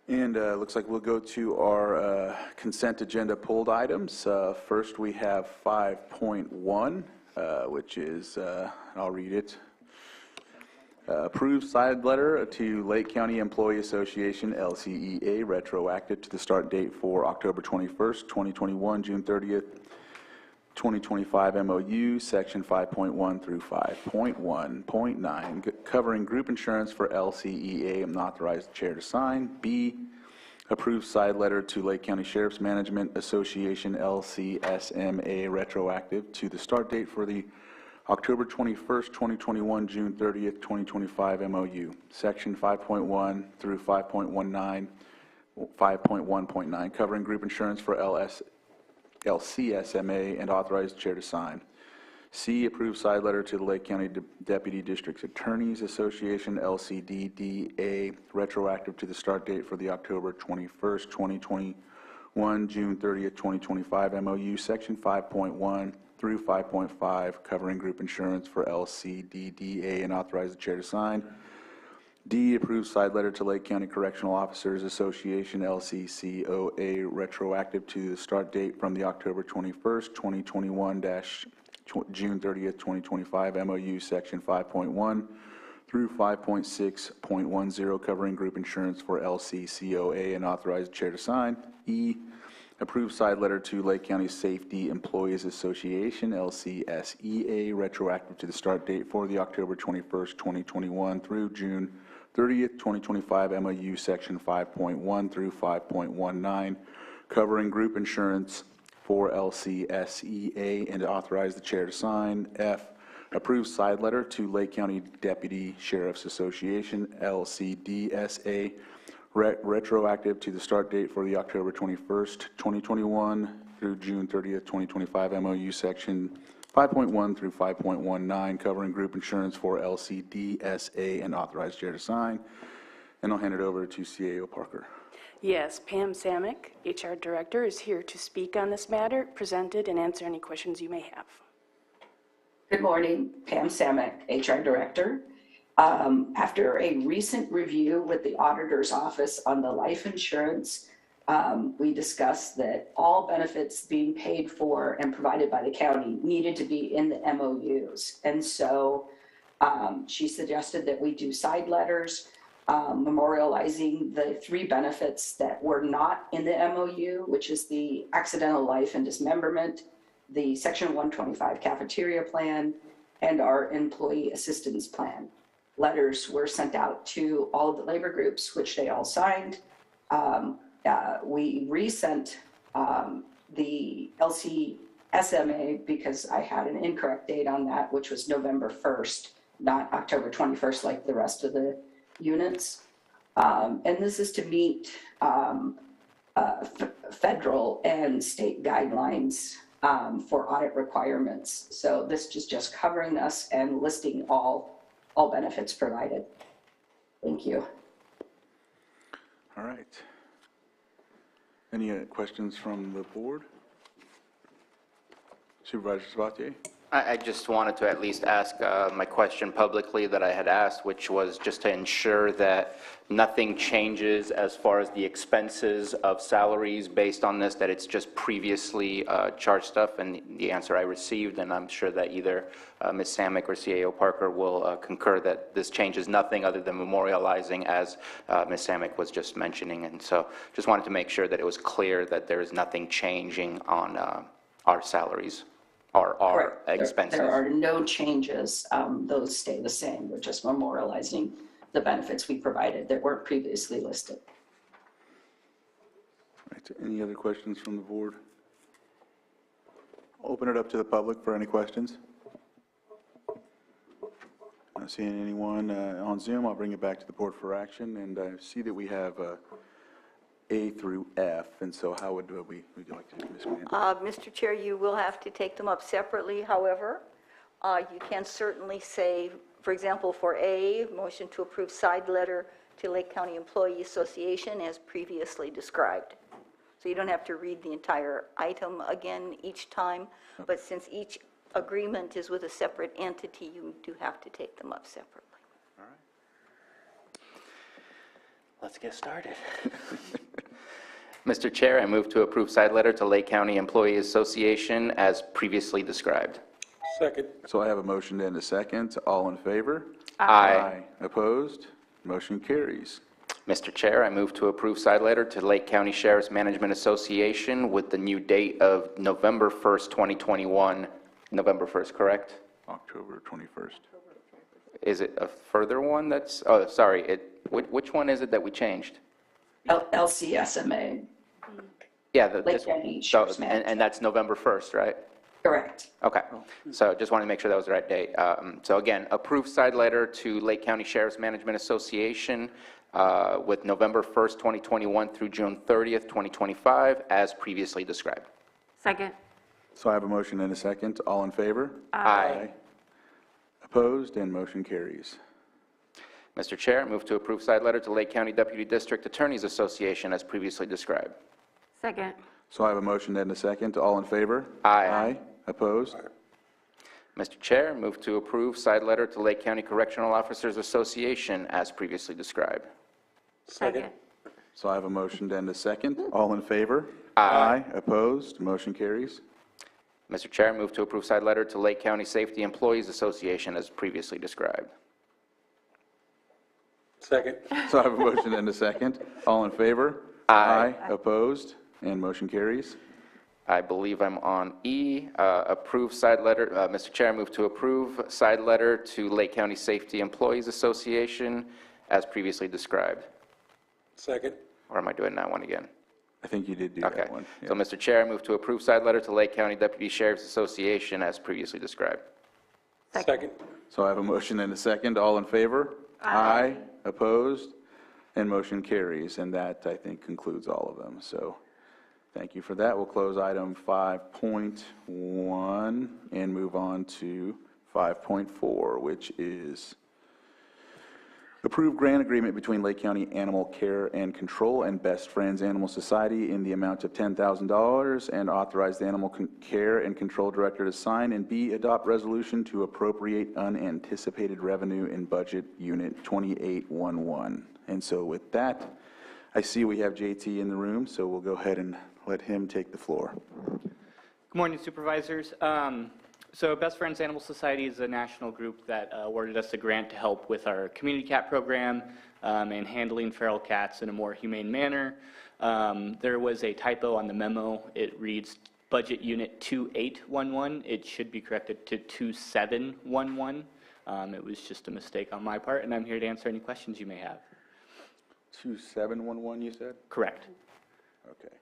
And looks like we'll go to our consent agenda pulled items. First, we have 5.1, which is, I'll read it. Approved side letter to Lake County Employee Association, LCEA, retroactive to the start date for October 21st, 2021, June 30th, 2025 MOU, Section 5.1 through 5.1.9, covering group insurance for LCEA, and authorize the chair to sign. B, approved side letter to Lake County Sheriff's Management Association, LCSMA, retroactive to the start date for the October 21st, 2021, June 30th, 2025 MOU, Section 5.1 through 5.19, 5.1.9, covering group insurance for LCSMA, and authorize the chair to sign. C, approved side letter to the Lake County Deputy District Attorneys Association, LCDDA, retroactive to the start date for the October 21st, 2021, June 30th, 2025 MOU, Section 5.1 through 5.5, covering group insurance for LCDDA, and authorize the chair to sign. D, approved side letter to Lake County Correctional Officers Association, LCCOA, retroactive to the start date from the October 21st, 2021 June 30th, 2025 MOU, Section 5.1 through 5.6.10, covering group insurance for LCCOA, and authorize the chair to sign. E, approved side letter to Lake County Safety Employees Association, LCSEA, retroactive to the start date for the October 21st, 2021 through June 30th, 2025 MOU, Section 5.1 through 5.19, covering group insurance for LCSEA, and authorize the chair to sign. F, approved side letter to Lake County Deputy Sheriff's Association, LCDSA, retroactive to the start date for the October 21st, 2021 through June 30th, 2025 MOU, Section 5.1 through 5.19, covering group insurance for LCDSA, and authorize chair to sign. And I'll hand it over to CAO Parker. Yes, Pam Samick, HR Director, is here to speak on this matter, present it, and answer any questions you may have. Good morning, Pam Samick, HR Director. After a recent review with the Auditor's Office on the life insurance, we discussed that all benefits being paid for and provided by the county needed to be in the MOUs. And so she suggested that we do side letters memorializing the 3 benefits that were not in the MOU, which is the accidental life and dismemberment, the Section 125 cafeteria plan, and our employee assistance plan. Letters were sent out to all of the labor groups, which they all signed. We resent the LCSMA because I had an incorrect date on that, which was November 1st, not October 21st like the rest of the units. And this is to meet federal and state guidelines for audit requirements. So this is just covering us and listing all benefits provided. Thank you. All right. Any questions from the board? Supervisor Sabatier? I just wanted to at least ask my question publicly that I had asked, which was just to ensure that nothing changes as far as the expenses of salaries based on this, that it's just previously charged stuff, and the answer I received, and I'm sure that either Ms. Samick or CAO Parker will concur that this changes nothing other than memorializing, as Ms. Samick was just mentioning. And so just wanted to make sure that it was clear that there is nothing changing on our salaries. Our expenses. There are no changes. Those stay the same. We're just memorializing the benefits we provided that weren't previously listed. Right. Any other questions from the board? Open it up to the public for any questions. Not seeing anyone on Zoom. I'll bring it back to the board for action. And I see that we have A through F, and so how would we like to do this? Mr. Chair, you will have to take them up separately. However, you can certainly say, for example, for A, motion to approve side letter to Lake County Employee Association as previously described. So you don't have to read the entire item again each time, but since each agreement is with a separate entity, you do have to take them up separately. All right. Let's get started. Mr. Chair, I move to approve side letter to Lake County Employee Association as previously described. Second. So I have a motion and a second. All in favor? Aye. Opposed? Motion carries. Mr. Chair, I move to approve side letter to Lake County Sheriff's Management Association with the new date of November 1st, 2021. November 1st, correct? October 21st. Is it a further one that's, oh, sorry, which one is it that we changed? LCSMA, Yeah, Lake County Sheriff's Management. and that's November 1st, right? Correct. Okay, so just wanted to make sure that was the right date. So again, approve side letter to Lake County Sheriff's Management Association with November 1st, 2021 through June 30th, 2025, as previously described. Second. So I have a motion and a second. All in favor? Aye. Opposed? And motion carries. Mr. Chair, move to approve side letter to Lake County Deputy District Attorneys Association as previously described. Second. So I have a motion and a second. All in favor? Aye. Opposed? Mr. Chair, move to approve side letter to Lake County Correctional Officers Association as previously described. Second. So I have a motion and a second. All in favor? Aye. Opposed? Motion carries. Mr. Chair, move to approve side letter to Lake County Safety Employees Association as previously described. Second. So I have a motion and a second. All in favor? Aye. Opposed? And motion carries. I believe I'm on E, approve side letter. Mr. Chair, I move to approve side letter to Lake County Safety Employees Association as previously described. Second. Or am I doing that one again? I think you did do Okay. that one. So, Mr. Chair, I move to approve side letter to Lake County Deputy Sheriff's Association as previously described. Second. So I have a motion and a second. All in favor? Aye. Opposed? And motion carries. And that, I think, concludes all of them. So thank you for that. We'll close item 5.1 and move on to 5.4, which is approved grant agreement between Lake County Animal Care and Control and Best Friends Animal Society in the amount of $10,000, and authorize the Animal Care and Control Director to sign, and B, adopt resolution to appropriate unanticipated revenue in Budget Unit 2811. And so with that, I see we have JT in the room, so we'll go ahead and let him take the floor. Good morning, Supervisors. So Best Friends Animal Society is a national group that awarded us a grant to help with our community cat program and handling feral cats in a more humane manner. There was a typo on the memo. It reads Budget Unit 2811. It should be corrected to 2711. It was just a mistake on my part, and I'm here to answer any questions you may have. 2711, you said? Correct. Okay.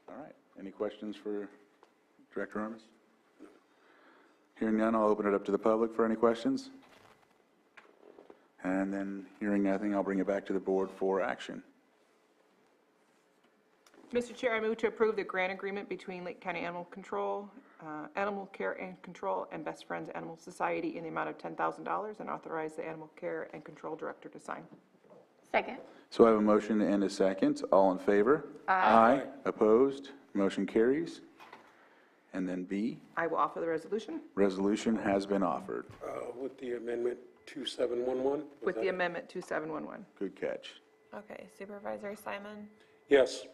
All right. Any questions for Director Armis? Hearing none, I'll open it up to the public for any questions. And then hearing nothing, I'll bring it back to the board for action. Mr. Chair, I move to approve the grant agreement between Lake County Animal Care and Control and Best Friends Animal Society in the amount of $10,000, and authorize the Animal Care and Control Director to sign. Second. So I have a motion and a second. All in favor? Aye. Opposed? Motion carries. And then B, I will offer the resolution resolution has been offered. With the amendment 2711? with the amendment 2711. Good catch. Okay, Supervisor Simon, Yes.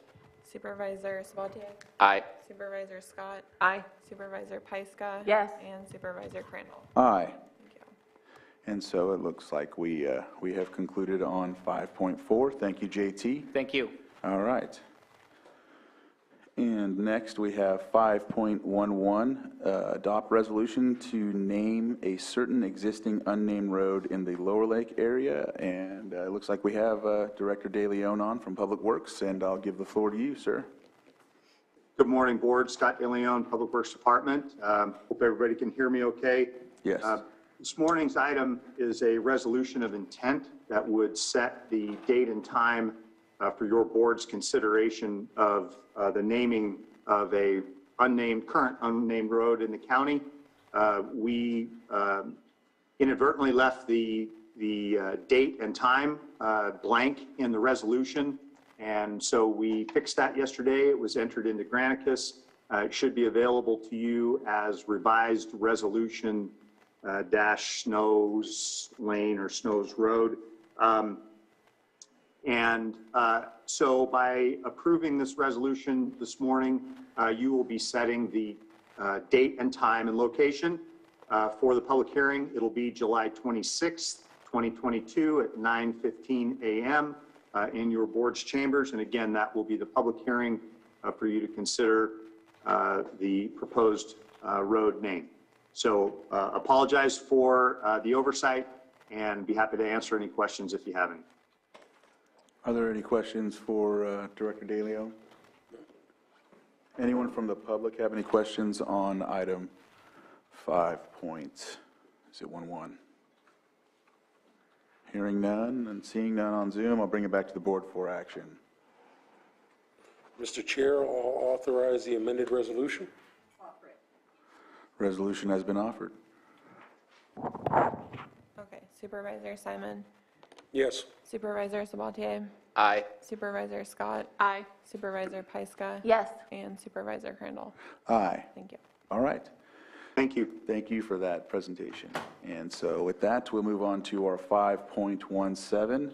Supervisor Sabatier, Aye. Supervisor Scott, Aye. Supervisor Pyska. Yes. And Supervisor Crandall. Aye. Thank you. And so it looks like we have concluded on 5.4. Thank you, JT. Thank you. All right. And next, we have 5.11, adopt resolution to name a certain existing unnamed road in the Lower Lake area. And it looks like we have Director De Leon on from Public Works, and I'll give the floor to you, sir. Good morning, Board. Scott De Leon, Public Works Department. Hope everybody can hear me okay. Yes. This morning's item is a resolution of intent that would set the date and time for your board's consideration of the naming of a current unnamed road in the county. We inadvertently left the date and time blank in the resolution, and so we fixed that yesterday. It was entered into Granicus. It should be available to you as revised resolution dash Snows Lane or Snows Road. And so by approving this resolution this morning, you will be setting the date and time and location for the public hearing. It'll be July 26th, 2022 at 9:15 a.m. In your board's chambers. And again, that will be the public hearing for you to consider the proposed road name. So apologize for the oversight and be happy to answer any questions if you have any. Are there any questions for Director DeLeo? Anyone from the public have any questions on item 5.11? Hearing none and seeing none on Zoom, I'll bring it back to the board for action. Mr. Chair, I'll authorize the amended resolution. Resolution has been offered. Okay, Supervisor Simon, Yes. Supervisor Sabatier, Aye. Supervisor Scott, Aye. Supervisor Pyska. Yes. And Supervisor Crandall. Aye. Thank you. All right. Thank you. Thank you for that presentation. And so with that, we'll move on to our 5.17,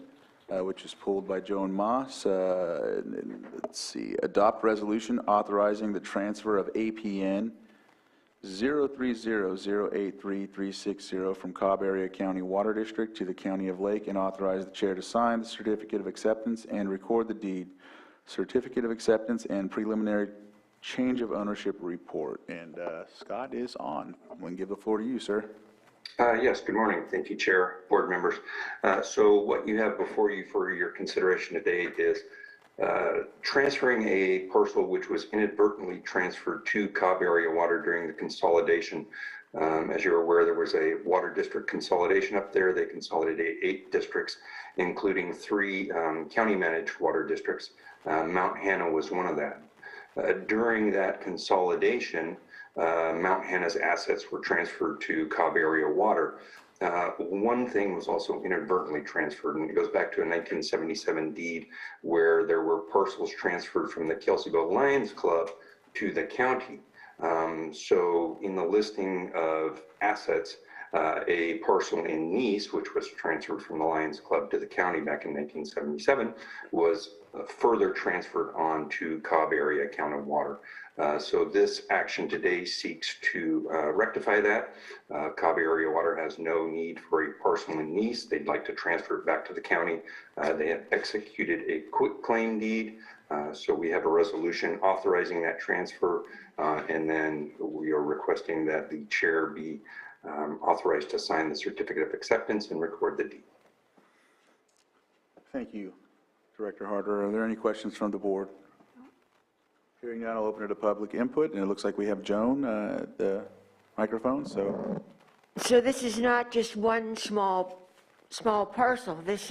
which is pulled by Joan Moss. Let's see, adopt resolution authorizing the transfer of APN 030083360 from Cobb Area County Water District to the County of Lake, and authorize the chair to sign the certificate of acceptance and record the deed, certificate of acceptance and preliminary change of ownership report. And Scott is on. I'm going to give the floor to you, sir. Yes, good morning. Thank you, Chair, board members. So what you have before you for your consideration today is transferring a parcel which was inadvertently transferred to Cobb Area Water during the consolidation. As you're aware, there was a water district consolidation up there. They consolidated 8 districts, including 3 county-managed water districts. Mount Hannah was one of that. During that consolidation, Mount Hannah's assets were transferred to Cobb Area Water. One thing was also inadvertently transferred, and it goes back to a 1977 deed where there were parcels transferred from the Kelseyville Lions Club to the county. So in the listing of assets, a parcel in Nice, which was transferred from the Lions Club to the county back in 1977, was further transferred on to Cobb Area County Water. So this action today seeks to rectify that. Cobb Area Water has no need for a parcel in Nice. They'd like to transfer it back to the county. They have executed a quit claim deed. So we have a resolution authorizing that transfer, and then we are requesting that the chair be authorized to sign the certificate of acceptance and record the deed. Thank you, Director Harder. Are there any questions from the board? Hearing none, I'll open it to public input, and it looks like we have Joan at the microphone, so. So this is not just one small parcel. This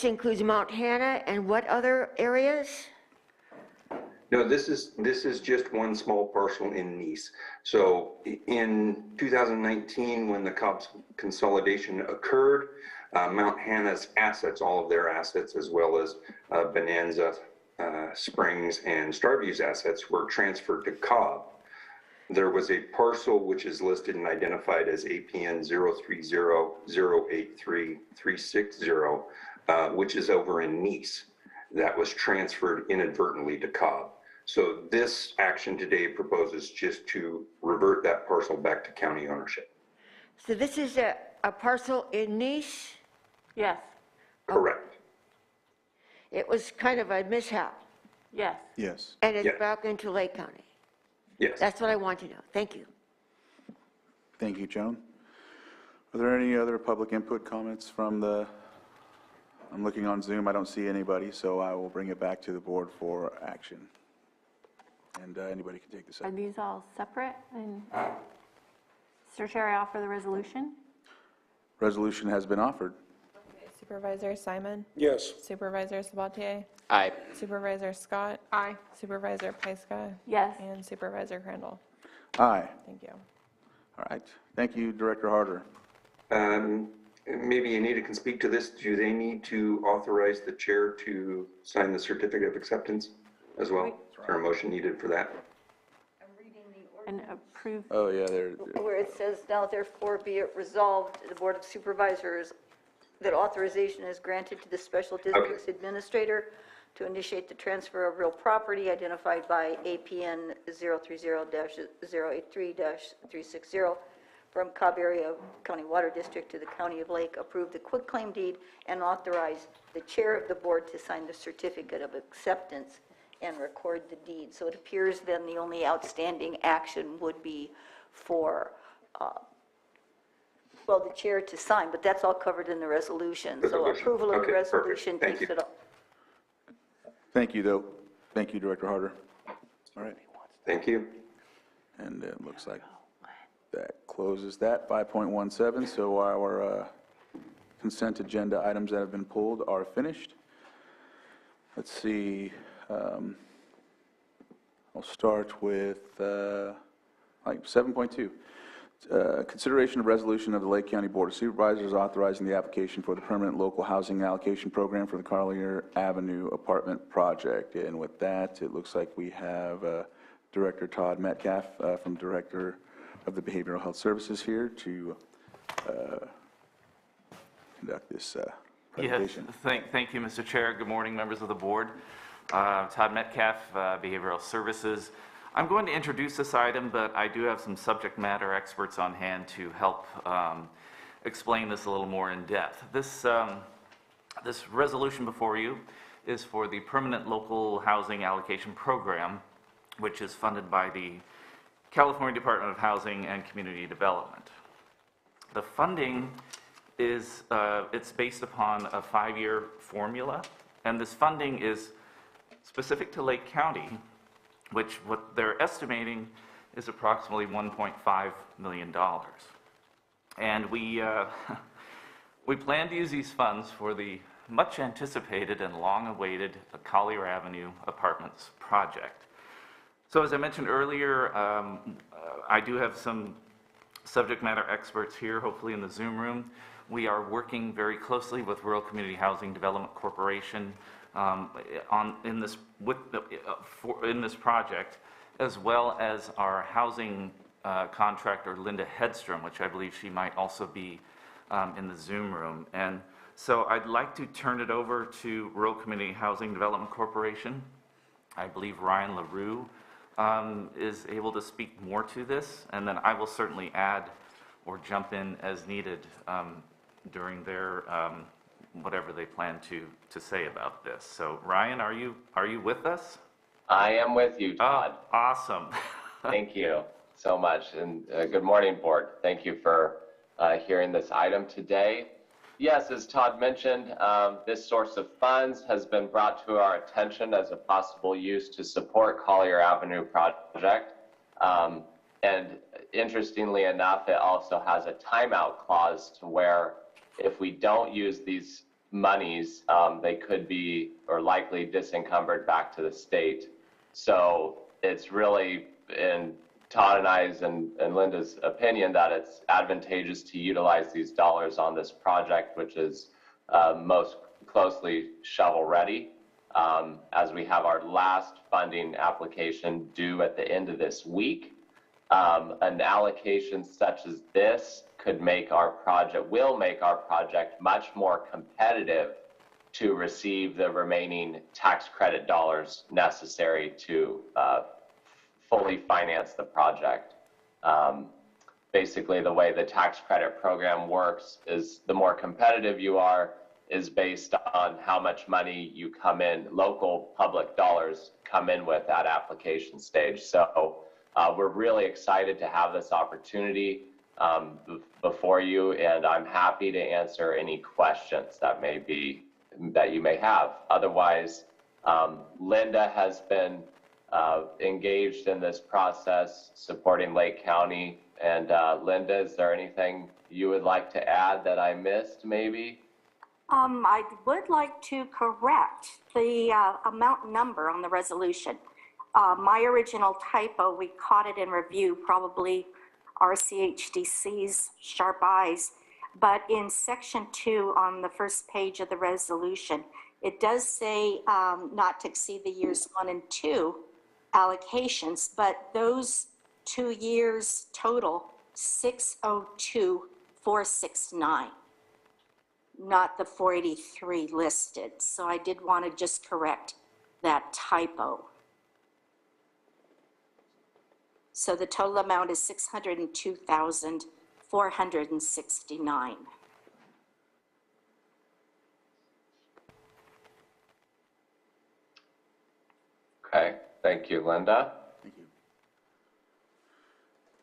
includes Mount Hannah and what other areas? No, this is just one small parcel in Nice. So in 2019, when the Cobb consolidation occurred, Mount Hannah's assets, all of their assets, as well as Bonanza Springs and Starview's assets, were transferred to Cobb. There was a parcel which is listed and identified as APN 030083360, which is over in Nice, that was transferred inadvertently to Cobb. So this action today proposes just to revert that parcel back to county ownership. So this is a parcel in Nice? Yes. Correct. It was kind of a mishap, Yes. Yes. and it's Yes. back into Lake County. Yes. That's what I want to know. Thank you. Thank you, Joan. Are there any other public input comments from I'm looking on Zoom, I don't see anybody, so I will bring it back to the board for action. And anybody can take this Are up. these all separate? And Mr. Chair, I offer the resolution. Resolution has been offered. Supervisor Simon, Yes. Supervisor Sabatier, Aye. Supervisor Scott. Aye. Supervisor Pyska. Yes. And Supervisor Crandall. Aye. Thank you. All right. Thank you, Director Harder. Maybe Anita can speak to this. Do they need to authorize the chair to sign the certificate of acceptance as well? Is there a motion needed for that? And approve. Oh, yeah, there. Where it says, now therefore be it resolved, the Board of Supervisors that authorization is granted to the Special Districts Administrator to initiate the transfer of real property identified by APN 030-083-360 from Cobb Area County Water District to the County of Lake, approve the quitclaim deed, and authorize the chair of the board to sign the certificate of acceptance and record the deed. So it appears then the only outstanding action would be for, well, the chair to sign, but that's all covered in the resolution. So approval of the resolution takes it up. Thank you, though. Thank you, Director Harder. All right. Thank you. And it looks like that closes that, 5.17. So our consent agenda items that have been pulled are finished. Let's see. I'll start with 7.2. Consideration of resolution of the Lake County Board of Supervisors authorizing the application for the permanent local housing allocation program for the Carlier Avenue apartment project. And with that, it looks like we have Director Todd Metcalf from Director of the Behavioral Health Services here to conduct this presentation. Yes, thank you, Mr. Chair. Good morning, members of the board. Todd Metcalf, Behavioral Services. I'm going to introduce this item, but I do have some subject matter experts on hand to help explain this a little more in depth. This resolution before you is for the Permanent Local Housing Allocation Program, which is funded by the California Department of Housing and Community Development. The funding is it's based upon a 5-year formula, and this funding is specific to Lake County, which what they're estimating is approximately $1.5 million. And we plan to use these funds for the much anticipated and long-awaited Collier Avenue Apartments project. So as I mentioned earlier, I do have some subject matter experts here, hopefully in the Zoom room. We are working very closely with Rural Community Housing Development Corporation in this project, as well as our housing contractor, Linda Hedstrom, which I believe she might also be in the Zoom room. And so I'd like to turn it over to Rural Community Housing Development Corporation. I believe Ryan LaRue is able to speak more to this, and then I will certainly add or jump in as needed during their whatever they plan to say about this. So Ryan, are you with us? I am with you, Todd. Oh, awesome. Thank you so much, and good morning, board. Thank you for hearing this item today. Yes, as Todd mentioned, this source of funds has been brought to our attention as a possible use to support Collier Avenue project. And interestingly enough, it also has a timeout clause to where if we don't use these monies, they could be or likely disencumbered back to the state. So it's really, in Todd and I's and Linda's opinion, that it's advantageous to utilize these dollars on this project, which is most closely shovel ready, as we have our last funding application due at the end of this week. An allocation such as this could make our project, will make our project much more competitive to receive the remaining tax credit dollars necessary to fully finance the project. Basically, the way the tax credit program works is the more competitive you are is based on how much money you come in, local public dollars come in with at application stage. So we're really excited to have this opportunity before you, and I'm happy to answer any questions that you may have. Otherwise, Linda has been engaged in this process supporting Lake County. And Linda, is there anything you would like to add that I missed maybe? I would like to correct the amount number on the resolution. My original typo, we caught it in review, probably RCHDC's sharp eyes, but in section 2 on the first page of the resolution, it does say not to exceed the years 1 and 2 allocations, but those 2 years total 602,469. not the 483 listed. So I did want to just correct that typo. So the total amount is $602,469. Okay, thank you, Linda. Thank you.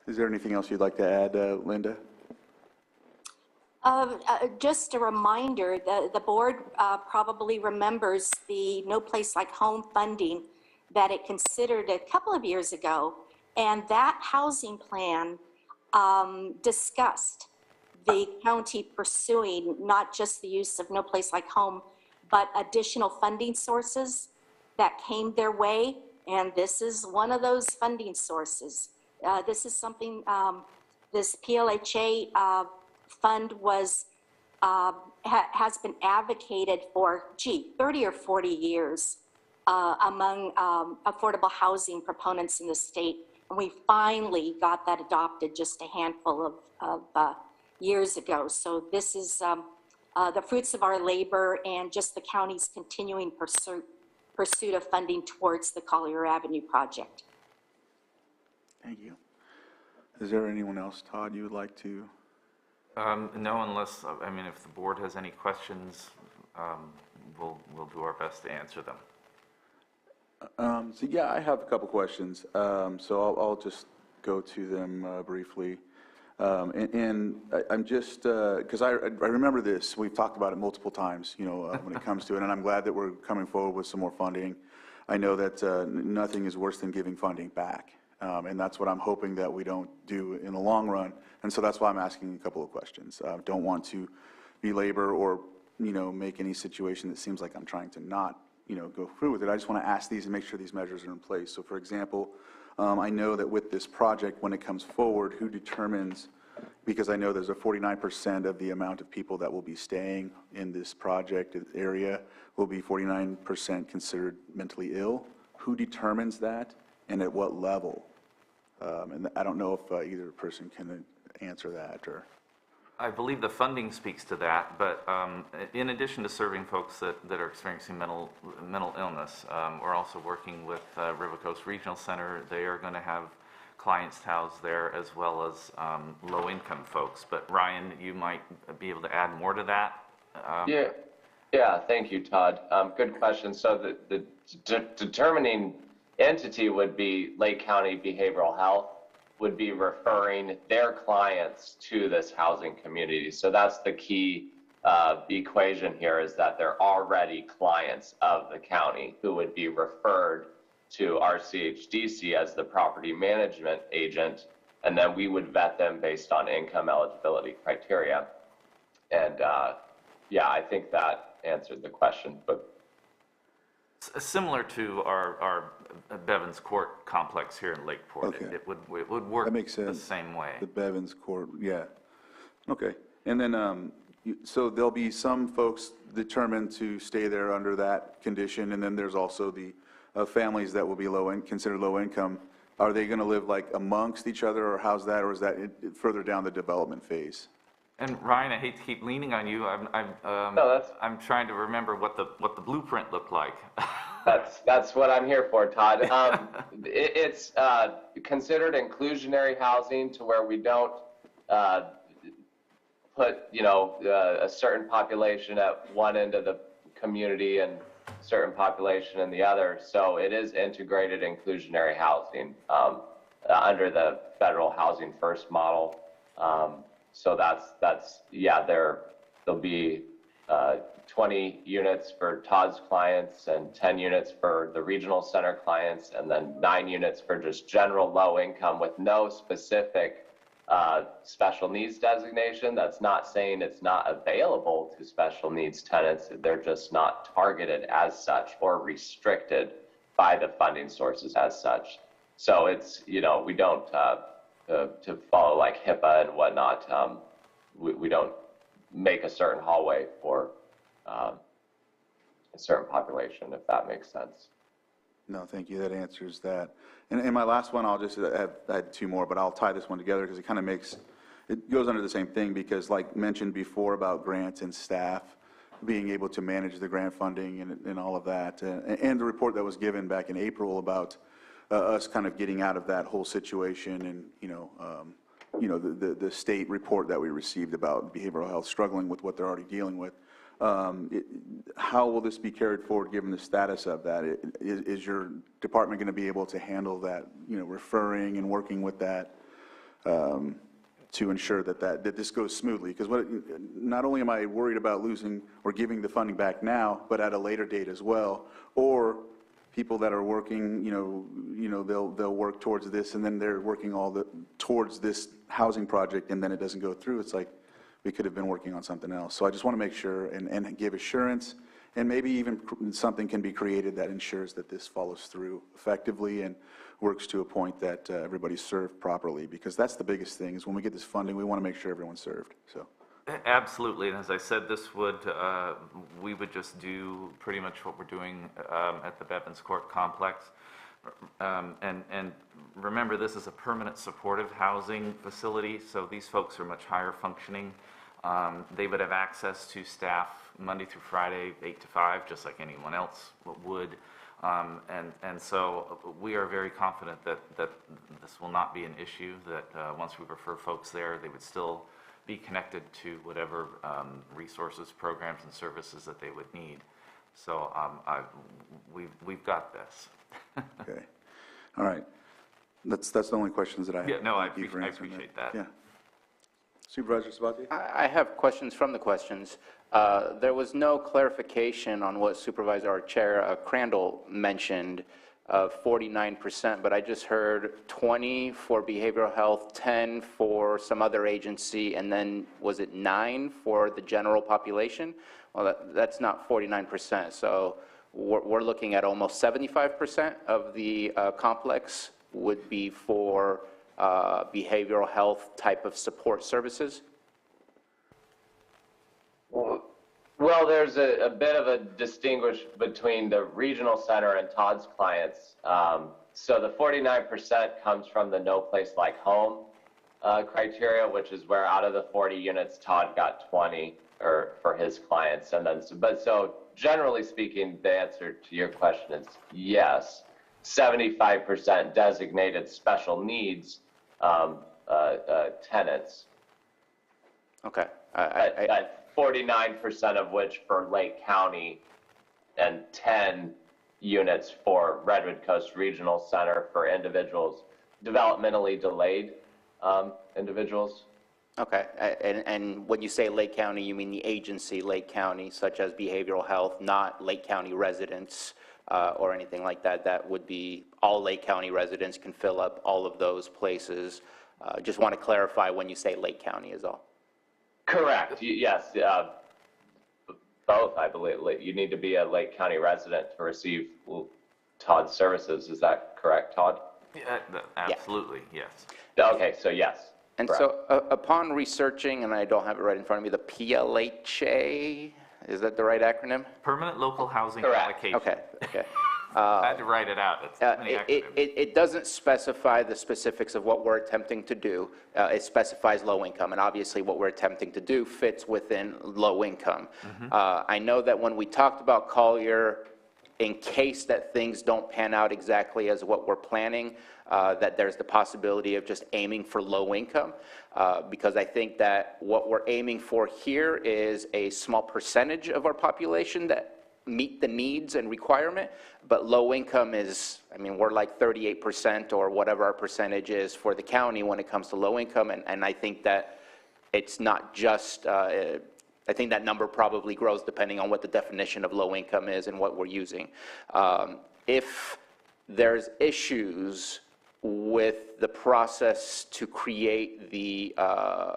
Is there anything else you'd like to add, Linda? Just a reminder, the board probably remembers the No Place Like Home funding that it considered a couple of years ago, and that housing plan discussed the county pursuing not just the use of No Place Like Home, but additional funding sources that came their way, and this is one of those funding sources. This is something, this PLHA fund was, has been advocated for, 30 or 40 years among affordable housing proponents in the state. And we finally got that adopted just a handful of years ago. So this is the fruits of our labor and just the county's continuing pursuit of funding towards the Collier Avenue project. Thank you. Is there anyone else, Todd, you would like to? No, unless, I mean, if the board has any questions, we'll do our best to answer them. So yeah, I have a couple questions. So I'll just go to them briefly. And I'm just, because I remember this, we've talked about it multiple times, you know, when it comes to it, and I'm glad that we're coming forward with some more funding. I know that nothing is worse than giving funding back, and that's what I'm hoping that we don't do in the long run. And so that's why I'm asking a couple of questions. Don't want to belabor or, you know, make any situation that seems like I'm trying to not, you know, go through with it. I just want to ask these and make sure these measures are in place. So for example, I know that with this project, when it comes forward, who determines, because I know there's a 49% of the amount of people that will be staying in this project area will be 49% considered mentally ill. Who determines that and at what level? And I don't know if either person can answer that or. I believe the funding speaks to that, but in addition to serving folks that are experiencing mental illness, we're also working with River Coast Regional Center. They are going to have clients housed there as well as low-income folks. But Ryan, you might be able to add more to that. Yeah, thank you, Todd. Good question. So the determining entity would be Lake County Behavioral Health, would be referring their clients to this housing community. So that's the key equation here, is that they're already clients of the county who would be referred to RCHDC as the property management agent, and then we would vet them based on income eligibility criteria. And yeah, I think that answered the question. But similar to our Bevins Court complex here in Lakeport, Okay. it would work That makes sense. the same way. The Bevins Court, yeah. Okay. And then, so there'll be some folks determined to stay there under that condition, and then there's also the families that will be considered low income. Are they going to live like amongst each other, or how's that, or is that further down the development phase? And Ryan, I hate to keep leaning on you. No, I'm trying to remember what the blueprint looked like. That's what I'm here for, Todd. It's considered inclusionary housing, to where we don't put, you know, a certain population at one end of the community and certain population in the other. So it is integrated inclusionary housing under the federal Housing First model. So that's yeah, there'll be 20 units for Todd's clients and 10 units for the regional center clients, and then 9 units for just general low income with no specific special needs designation. That's not saying it's not available to special needs tenants. They're just not targeted as such or restricted by the funding sources as such. So it's, you know, we don't, to follow like HIPAA and whatnot, we don't make a certain hallway for a certain population, if that makes sense. No, thank you. That answers that. And my last one, I'll just I had 2 more, but I'll tie this one together because it kind of makes it goes under the same thing because like mentioned before about grants and staff being able to manage the grant funding and all of that. And the report that was given back in April about us kind of getting out of that whole situation and, the state report that we received about behavioral health struggling with what they're already dealing with. How will this be carried forward given the status of that? Is your department going to be able to handle that, referring and working with that to ensure that this goes smoothly? Because not only am I worried about losing or giving the funding back now, but at a later date as well, or people that are working, they'll work towards this and then they're working towards this housing project and then it doesn't go through. It's like we could have been working on something else. So I just want to make sure and give assurance, and maybe even something can be created that ensures that this follows through effectively and works to a point that everybody's served properly, because that's the biggest thing is when we get this funding, we want to make sure everyone's served. So. Absolutely, and as I said, we would just do pretty much what we're doing at the Bevins Court complex. And remember, this is a permanent supportive housing facility, so these folks are much higher functioning. They would have access to staff Monday through Friday, 8 to 5, just like anyone else would. And so we are very confident that this will not be an issue, that once we refer folks there, they would still be connected to whatever resources, programs, and services that they would need. So we've got this. Okay. All right. That's the only questions that I have. Yeah, no, I appreciate that. Yeah. Supervisor Sabatier? I have questions from the questions. There was no clarification on what Supervisor or Chair Crandall mentioned of 49%, but I just heard 20 for behavioral health, 10 for some other agency, and then was it 9 for the general population? Well, that's not 49%. So we're looking at almost 75% of the complex would be for behavioral health type of support services? Well, there's a bit of a distinguish between the regional center and Todd's clients. So the 49% comes from the no place like home criteria, which is where out of the 40 units, Todd got 20 for his clients. And then, so generally speaking, the answer to your question is yes. 75% designated special needs tenants. Okay. 49% of which for Lake County and 10 units for Redwood Coast Regional Center for individuals, developmentally delayed individuals. Okay. And when you say Lake County, you mean the agency Lake County, such as behavioral health, not Lake County residents or anything like that. That would be all Lake County residents can fill up all of those places. Just want to clarify when you say Lake County is all. Correct. Yes. Both, I believe. You need to be a Lake County resident to receive Todd's services. Is that correct, Todd? Yeah, absolutely, yes. Okay, so yes. And correct. so upon researching, and I don't have it right in front of me, the PLHA, is that the right acronym? Permanent Local Housing Correct. Allocation. Okay. I had to write it out. It's too many acronyms. It doesn't specify the specifics of what we're attempting to do. It specifies low income, and obviously what we're attempting to do fits within low income. I know that when we talked about Collier, in case that things don't pan out exactly as what we're planning, that there's the possibility of just aiming for low income, because I think that what we're aiming for here is a small percentage of our population that meet the needs and requirement, but low income is, I mean, we're like 38% or whatever our percentage is for the county when it comes to low income, and I think that it's not just, I think that number probably grows depending on what the definition of low income is and what we're using. If there's issues with the process to create the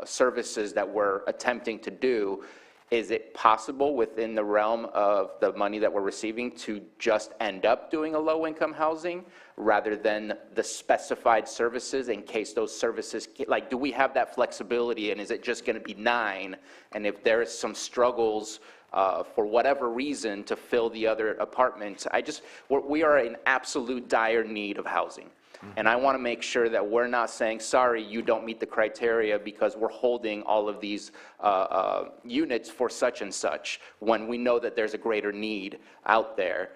services that we're attempting to do, is it possible within the realm of the money that we're receiving to just end up doing a low-income housing rather than the specified services in case those services, like, do we have that flexibility, and is it just going to be 9? And if there is some struggles for whatever reason to fill the other apartments, we are in absolute dire need of housing. And I want to make sure that we're not saying, sorry, you don't meet the criteria because we're holding all of these units for such and such, when we know that there's a greater need out there.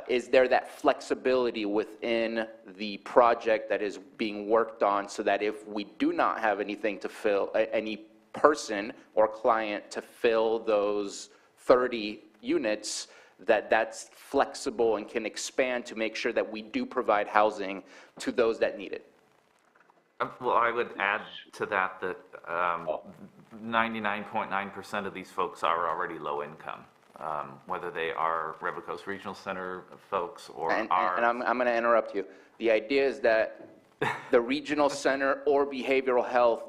Is there that flexibility within the project that is being worked on so that if we do not have anything to fill, any person or client to fill those 30 units, that's flexible and can expand to make sure that we do provide housing to those that need it? Well, I would add to that 99.9% of these folks are already low income, whether they are Rebel Coast Regional Center folks or And I'm going to interrupt you. The idea is that the regional center or behavioral health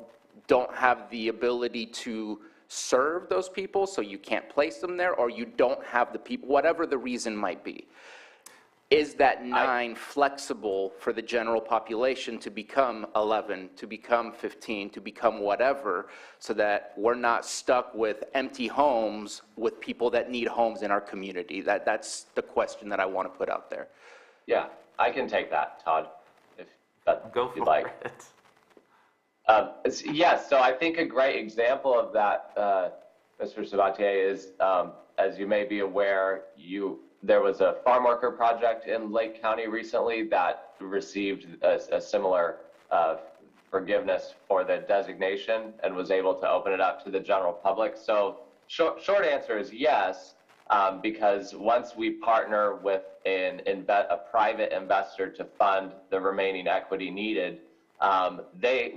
don't have the ability to serve those people, so you can't place them there, or you don't have the people, whatever the reason might be. Is that 9 flexible for the general population to become 11, to become 15, to become whatever, so that we're not stuck with empty homes with people that need homes in our community? That's the question that I want to put out there. Yeah, I can take that, Todd, if that Go you'd for like. it. Yes, so I think a great example of that, Mr. Sabatier, is, as you may be aware, there was a farm worker project in Lake County recently that received a similar forgiveness for the designation and was able to open it up to the general public. So short answer is yes, because once we partner with a private investor to fund the remaining equity needed,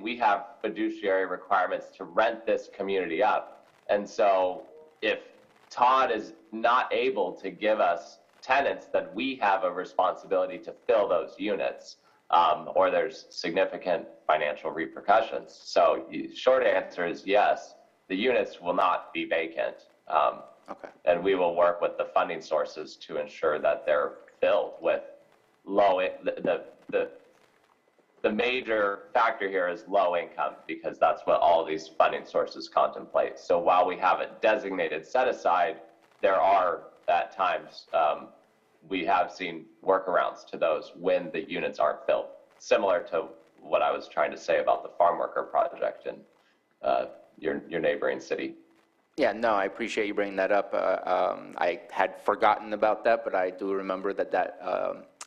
we have fiduciary requirements to rent this community up. And so if Todd is not able to give us tenants, then we have a responsibility to fill those units, or there's significant financial repercussions. So short answer is yes, the units will not be vacant. Okay. And we will work with the funding sources to ensure that they're filled with the major factor here is low income, because that's what all these funding sources contemplate. So while we have a designated set aside, there are at times we have seen workarounds to those when the units aren't filled, similar to what I was trying to say about the farm worker project in your neighboring city. Yeah, no, I appreciate you bringing that up. I had forgotten about that, but I do remember that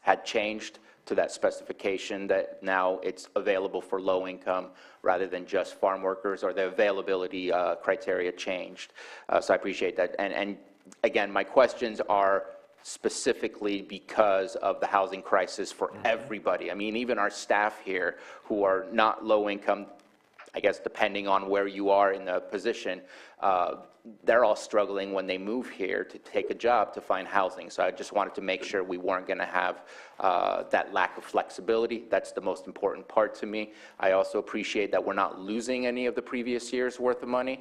had changed to that specification, that now it's available for low income rather than just farm workers, or the availability criteria changed. So I appreciate that. And again, my questions are specifically because of the housing crisis for everybody. I mean, even our staff here who are not low income, I guess depending on where you are in the position, they're all struggling when they move here to take a job to find housing. So I just wanted to make sure we weren't going to have that lack of flexibility. That's the most important part to me. I also appreciate that we're not losing any of the previous year's worth of money,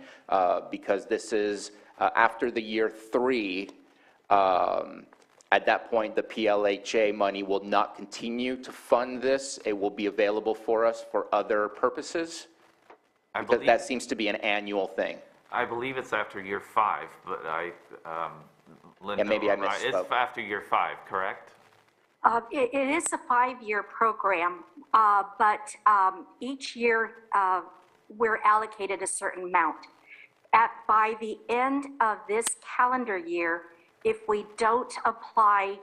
because this is after the year 3. At that point, the PLHA money will not continue to fund this. It will be available for us for other purposes. Because that seems to be an annual thing. I believe it's after year 5, but Linda, Yeah, maybe I missed. It's after year 5, correct? It is a 5-year program, but each year we're allocated a certain amount. By the end of this calendar year, if we don't apply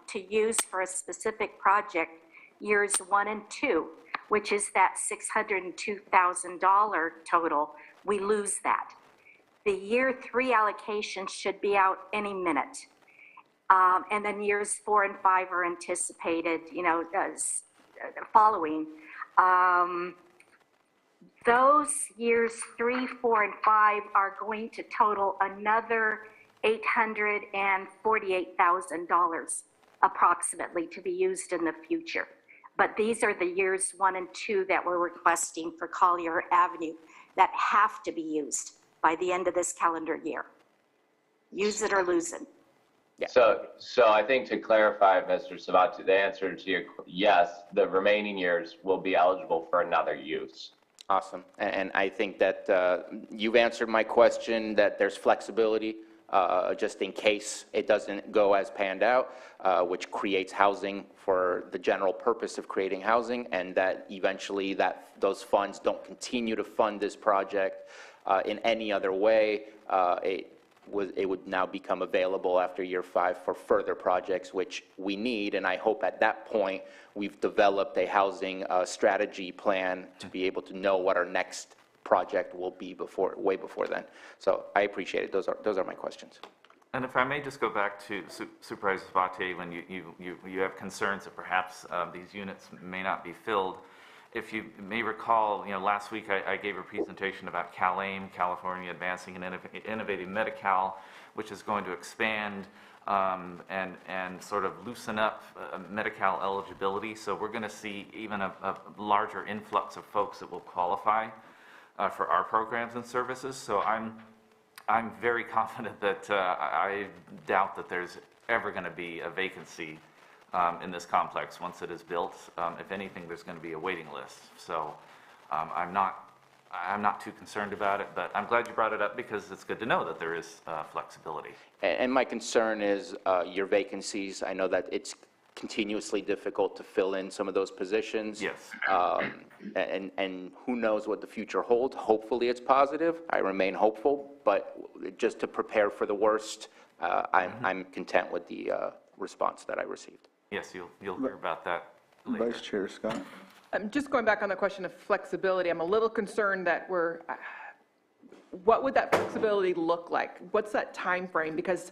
to use for a specific project, years 1 and 2, which is that $602,000 total, we lose that. The year 3 allocation should be out any minute. And then years 4 and 5 are anticipated, following. Those years 3, 4, and 5 are going to total another $848,000 approximately to be used in the future. But these are the years 1 and 2 that we're requesting for Collier Avenue that have to be used by the end of this calendar year. Use it or lose it. Yeah. So I think to clarify, Mr. Savati, the answer to your yes, the remaining years will be eligible for another use. Awesome. And I think that you've answered my question, that there's flexibility just in case it doesn't go as panned out, which creates housing for the general purpose of creating housing, and that eventually those funds don't continue to fund this project in any other way. It would now become available after year 5 for further projects, which we need, and I hope at that point we've developed a housing strategy plan to be able to know what our next project will be way before then. So I appreciate it. Those are my questions. And if I may just go back to Supervisor Sabatier, when you have concerns that perhaps these units may not be filled. If you may recall, last week I gave a presentation about CalAIM, California Advancing and Innovating Medi-Cal, which is going to expand and sort of loosen up Medi-Cal eligibility. So we're going to see even a larger influx of folks that will qualify for our programs and services. So I'm very confident that I doubt that there's ever going to be a vacancy in this complex once it is built. If anything, there's going to be a waiting list. So I'm not too concerned about it, but I'm glad you brought it up because it's good to know that there is flexibility. And my concern is your vacancies. I know that it's continuously difficult to fill in some of those positions. Yes. And who knows what the future holds. Hopefully it's positive. I remain hopeful, but just to prepare for the worst, I'm content with the response that I received. Yes, you'll hear about that later. Vice Chair Scott. Just going back on the question of flexibility, I'm a little concerned that what would that flexibility look like? What's that time frame? Because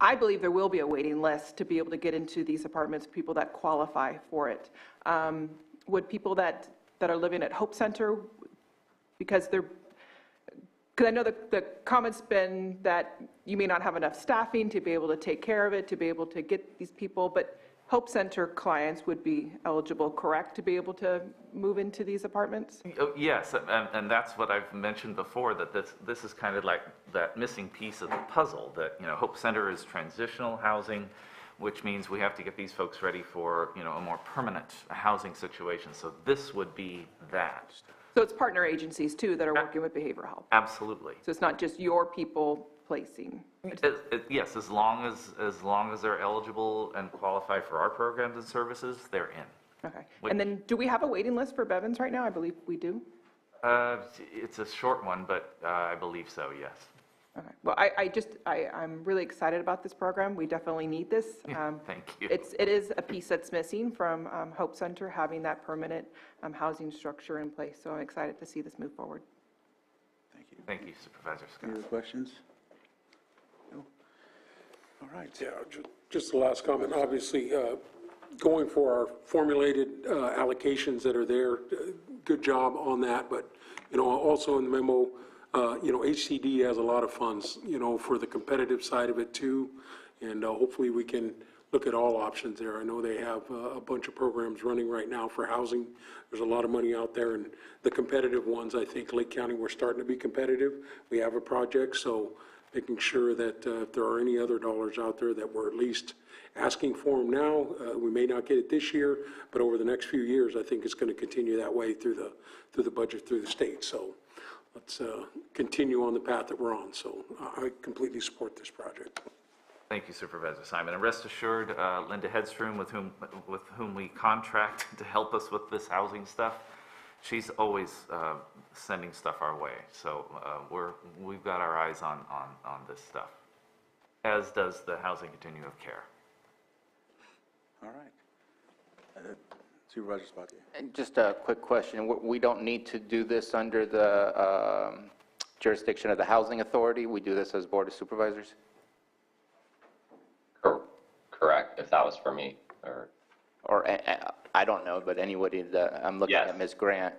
I believe there will be a waiting list to be able to get into these apartments, people that qualify for it. Would people that are living at Hope Center, because I know the comment's been that you may not have enough staffing to be able to take care of it, to be able to get these people, but Hope Center clients would be eligible, correct, to be able to move into these apartments? Yes, and that's what I've mentioned before, that this is kind of like that missing piece of the puzzle, that, Hope Center is transitional housing, which means we have to get these folks ready for, a more permanent housing situation. So this would be that. So it's partner agencies, too, that are working with behavioral health? Absolutely. So it's not just your people placing? Yes, as long as they're eligible and qualify for our programs and services, they're in. Okay. And then do we have a waiting list for Bevins right now? I believe we do. It's a short one, but I believe so, yes. Okay. Well, I'm really excited about this program. We definitely need this. Thank you. It is a piece that's missing from Hope Center, having that permanent housing structure in place. So I'm excited to see this move forward. Thank you. Thank you, Supervisor Scott. Any other questions? No? All right. Yeah, just the last comment. Obviously, going for our formulated allocations that are there, good job on that. But, also in the memo, HCD has a lot of funds, for the competitive side of it too. And hopefully we can look at all options there. I know they have a bunch of programs running right now for housing. There's a lot of money out there, and the competitive ones, I think Lake County, we're starting to be competitive. We have a project, so making sure that if there are any other dollars out there that we're at least asking for them now. We may not get it this year, but over the next few years, I think it's going to continue that way through the budget, through the state. So let's continue on the path that we're on. So I completely support this project. Thank you, Supervisor Simon. And rest assured, Linda Hedstrom, with whom we contract to help us with this housing stuff, she's always sending stuff our way. So we've got our eyes on this stuff, as does the Housing Continuum of Care. All right. Supervisor Sabatier. And just a quick question. We don't need to do this under the jurisdiction of the Housing Authority? We do this as Board of Supervisors? Correct, if that was for me, Or I don't know, but anybody that, I'm looking Yes. at Ms. Grant,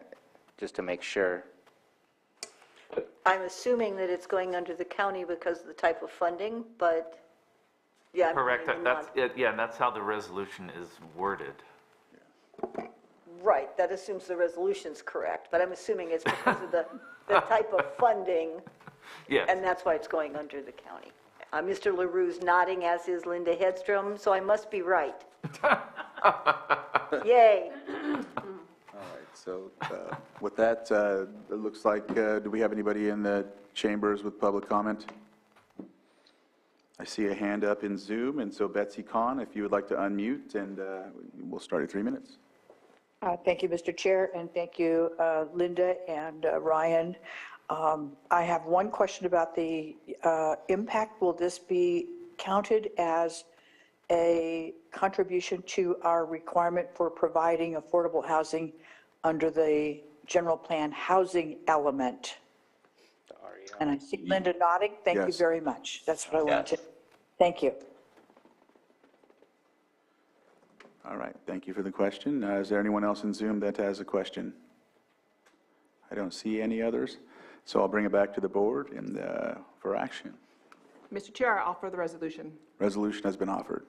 just to make sure. I'm assuming that it's going under the county because of the type of funding, but, yeah. Correct. That's it. Yeah, and that's how the resolution is worded. Right, that assumes the resolution's correct, but I'm assuming it's because of the type of funding, Yes. and that's why it's going under the county. Mr. LaRue's nodding, as is Linda Hedstrom, so I must be right. Yay. All right, so with that, it looks like, do we have anybody in the chambers with public comment? I see a hand up in Zoom, and so Betsy Kahn, if you would like to unmute, and we'll start at 3 minutes. Thank you, Mr. Chair, and thank you, Linda and Ryan. I have one question about the impact. Will this be counted as a contribution to our requirement for providing affordable housing under the general plan housing element? And I see Linda nodding. Thank you Yes. very much. That's what I wanted Yes. to. Thank you. All right, thank you for the question. Is there anyone else in Zoom that has a question? I don't see any others, so I'll bring it back to the board and for action. Mr. Chair, I offer the resolution Resolution has been offered.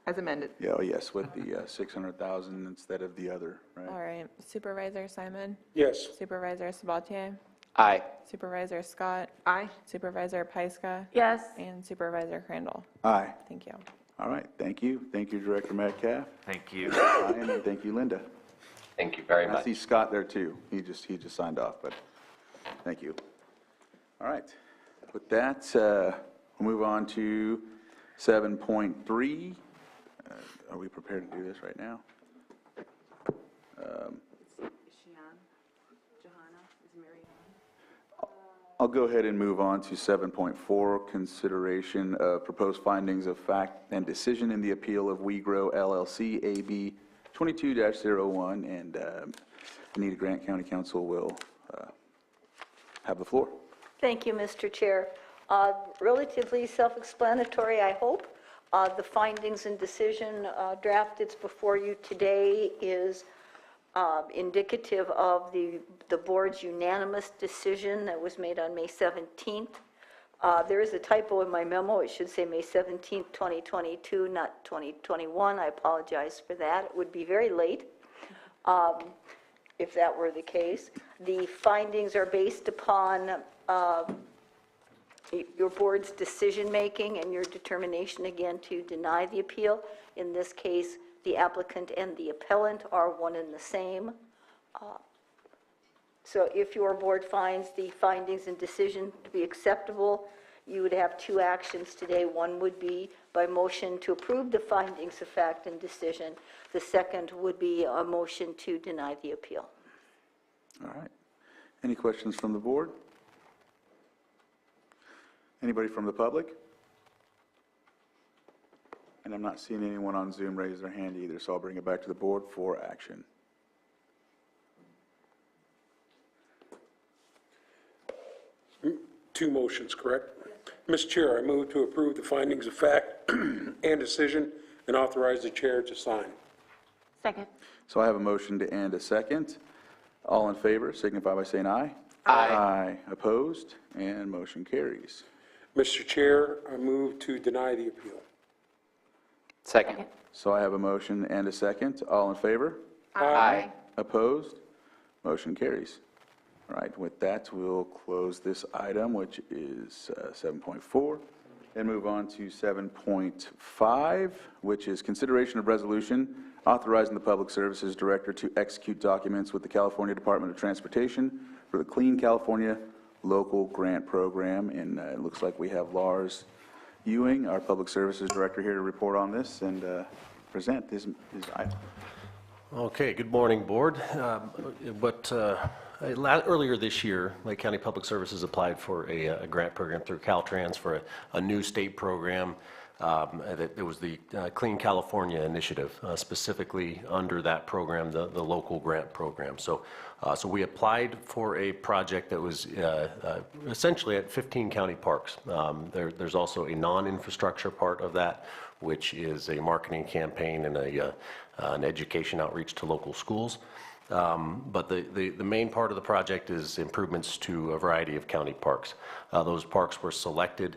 as amended. Yeah, oh yes, with the 600,000 instead of the other, right? All right, Supervisor Simon, Yes. Supervisor Sabatier, Aye. Supervisor Scott, Aye. Supervisor Pyska, Yes. and Supervisor Crandall. Aye. Thank you. All right, thank you. Thank you, Director Metcalf. Thank you. Ryan, and thank you, Linda. Thank you very I much. see Scott there too. He just signed off, but thank you. All right. With that, we'll move on to 7.3. Are we prepared to do this right now? I'll go ahead and move on to 7.4, consideration of proposed findings of fact and decision in the appeal of We Grow LLC AB 22-01, and Anita Grant, County Council, will have the floor. Thank you, Mr. Chair. Relatively self-explanatory, I hope. The findings and decision draft that's before you today is indicative of the board's unanimous decision that was made on May 17th. There is a typo in my memo. It should say May 17th, 2022, not 2021. I apologize for that. It would be very late if that were the case. The findings are based upon your board's decision-making and your determination, again, to deny the appeal. In this case, the applicant and the appellant are one and the same. So if your board finds the findings and decision to be acceptable, you would have two actions today. One would be by motion to approve the findings of fact and decision. The second would be a motion to deny the appeal. All right. Any questions from the board? Anybody from the public? And I'm not seeing anyone on Zoom raise their hand either, so I'll bring it back to the board for action. Two motions, correct? Mr. Chair, I move to approve the findings of fact and decision and authorize the chair to sign. Second. So I have a motion to and a second. All in favor signify by saying aye. Aye. Aye. Opposed? And motion carries. Mr. Chair, I move to deny the appeal. Second. So I have a motion and a second. All in favor? Aye. Opposed? Motion carries. All right, with that, we'll close this item, which is 7.4, and move on to 7.5, which is consideration of resolution authorizing the Public Services Director to execute documents with the California Department of Transportation for the Clean California Local Grant Program. And it looks like we have Lars Ewing, our Public Services Director, here to report on this and present this item. Okay, good morning, Board. Earlier this year, Lake County Public Services applied for a grant program through Caltrans for a new state program. It was the Clean California Initiative, specifically under that program, the local grant program. So we applied for a project that was essentially at 15 county parks. There's also a non-infrastructure part of that, which is a marketing campaign and an education outreach to local schools. But the main part of the project is improvements to a variety of county parks. Those parks were selected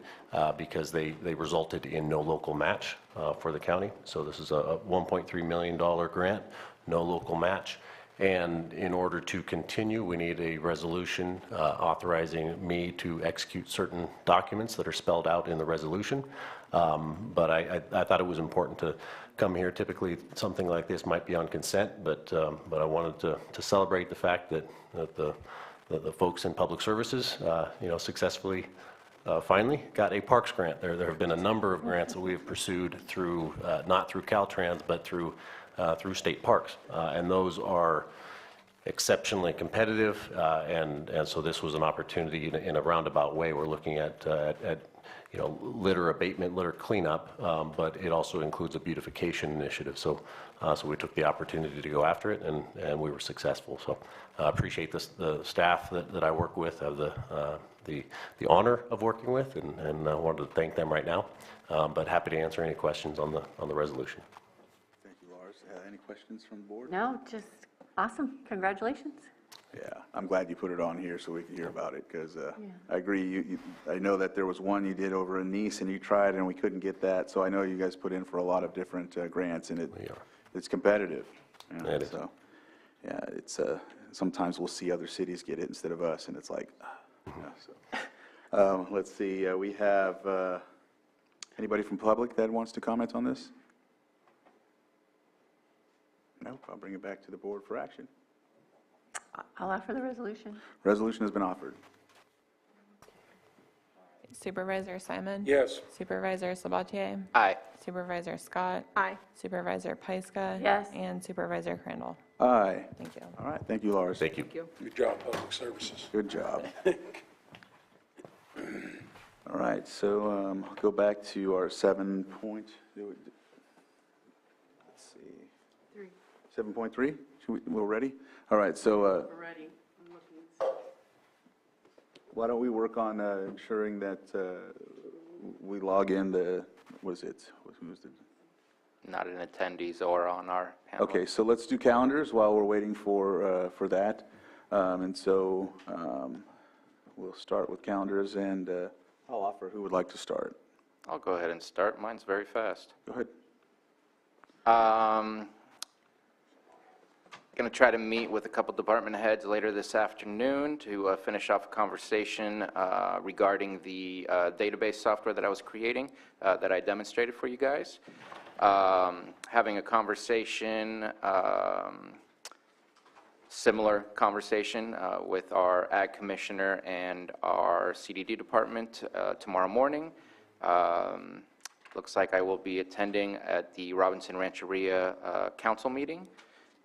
because they resulted in no local match for the county. So this is a $1.3 million grant, no local match. And in order to continue, we need a resolution authorizing me to execute certain documents that are spelled out in the resolution. But I thought it was important to come here. Typically, something like this might be on consent, but I wanted to celebrate the fact that the folks in public services, successfully finally got a parks grant. There have been a number of grants that we have pursued through, not through Caltrans, but through state parks. And those are exceptionally competitive, and so this was an opportunity in a roundabout way. We're looking at litter abatement, litter cleanup, but it also includes a beautification initiative. So we took the opportunity to go after it, and we were successful. So I appreciate the staff that I work with, have the honor of working with, and I wanted to thank them right now. But happy to answer any questions on the resolution. Thank you, Lars. Any questions from the board? No, just awesome. Congratulations. Yeah, I'm glad you put it on here so we can hear about it, because I agree. I know that there was one you did over in Nice, and you tried, and we couldn't get that. So I know you guys put in for a lot of different grants, and it's competitive. You know, It is. So, yeah, it's sometimes we'll see other cities get it instead of us, and it's like, so. Let's see. We have anybody from public that wants to comment on this? Nope. I'll bring it back to the board for action. I'll offer the resolution. Resolution has been offered. Supervisor Simon? Yes. Supervisor Sabatier? Aye. Supervisor Scott? Aye. Supervisor Pyska? Yes. And Supervisor Crandall? Aye. Thank you. All right. Thank you, Lars. Thank you. Good job, Public Services. Good job. All right, so go back to our 7-point, let's see. 7.3, we're ready? All right, so We're ready. why don't we work on ensuring that we log in the, what is it? Who's the? Not in attendees or on our panel. Okay, so let's do calendars while we're waiting for that. And so we'll start with calendars, and I'll offer who would like to start. I'll go ahead and start. Mine's very fast. Go ahead. Going to try to meet with a couple department heads later this afternoon to finish off a conversation regarding the database software that I was creating that I demonstrated for you guys. Having a conversation, similar conversation with our Ag Commissioner and our CDD department tomorrow morning. Looks like I will be attending at the Robinson Rancheria Council meeting.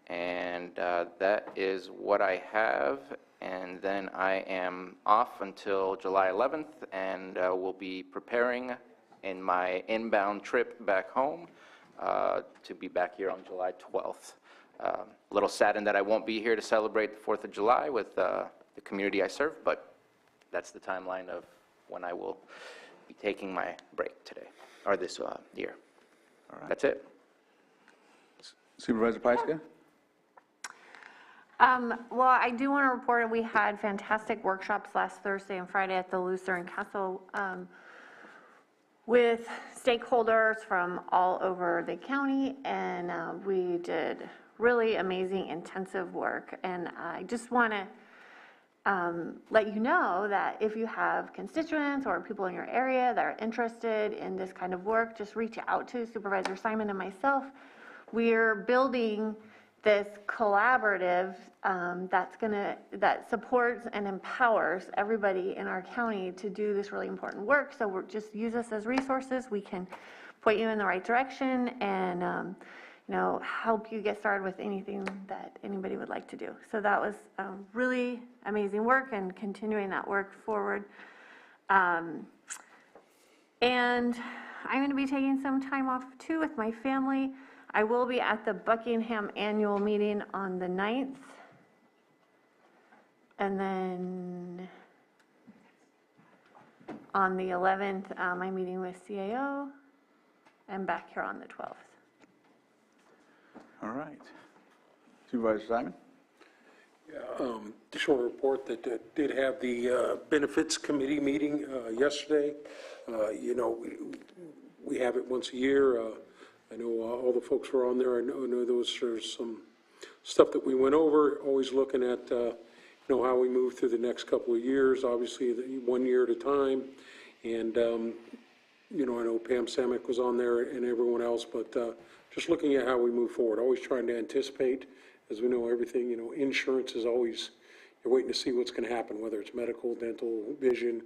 And that is what I have. And then I am off until July 11th, and will be preparing in my inbound trip back home to be back here on July 12th. A little saddened that I won't be here to celebrate the 4th of July with the community I serve, but that's the timeline of when I will be taking my break today, or this year. All right. That's it. Supervisor Pyska? Well, I do want to report we had fantastic workshops last Thursday and Friday at the Lutheran Castle with stakeholders from all over the county, and we did really amazing, intensive work. And I just want to let you know that if you have constituents or people in your area that are interested in this kind of work, just reach out to Supervisor Simon and myself. We're building this collaborative that supports and empowers everybody in our county to do this really important work. So we're just use us as resources. We can point you in the right direction and help you get started with anything that anybody would like to do. So that was really amazing work, and continuing that work forward. And I'm going to be taking some time off too with my family. I will be at the Buckingham annual meeting on the 9th. And then on the 11th, I'm meeting with CAO, and back here on the 12th. All right. Supervisor Simon? Additional report that did have the Benefits Committee meeting yesterday. We have it once a year. I know all the folks were on there. I know there's some stuff that we went over, always looking at, how we move through the next couple of years, obviously 1 year at a time. And, I know Pam Samick was on there and everyone else, but just looking at how we move forward, always trying to anticipate, as we know everything, insurance is always, you're waiting to see what's going to happen, whether it's medical, dental, vision,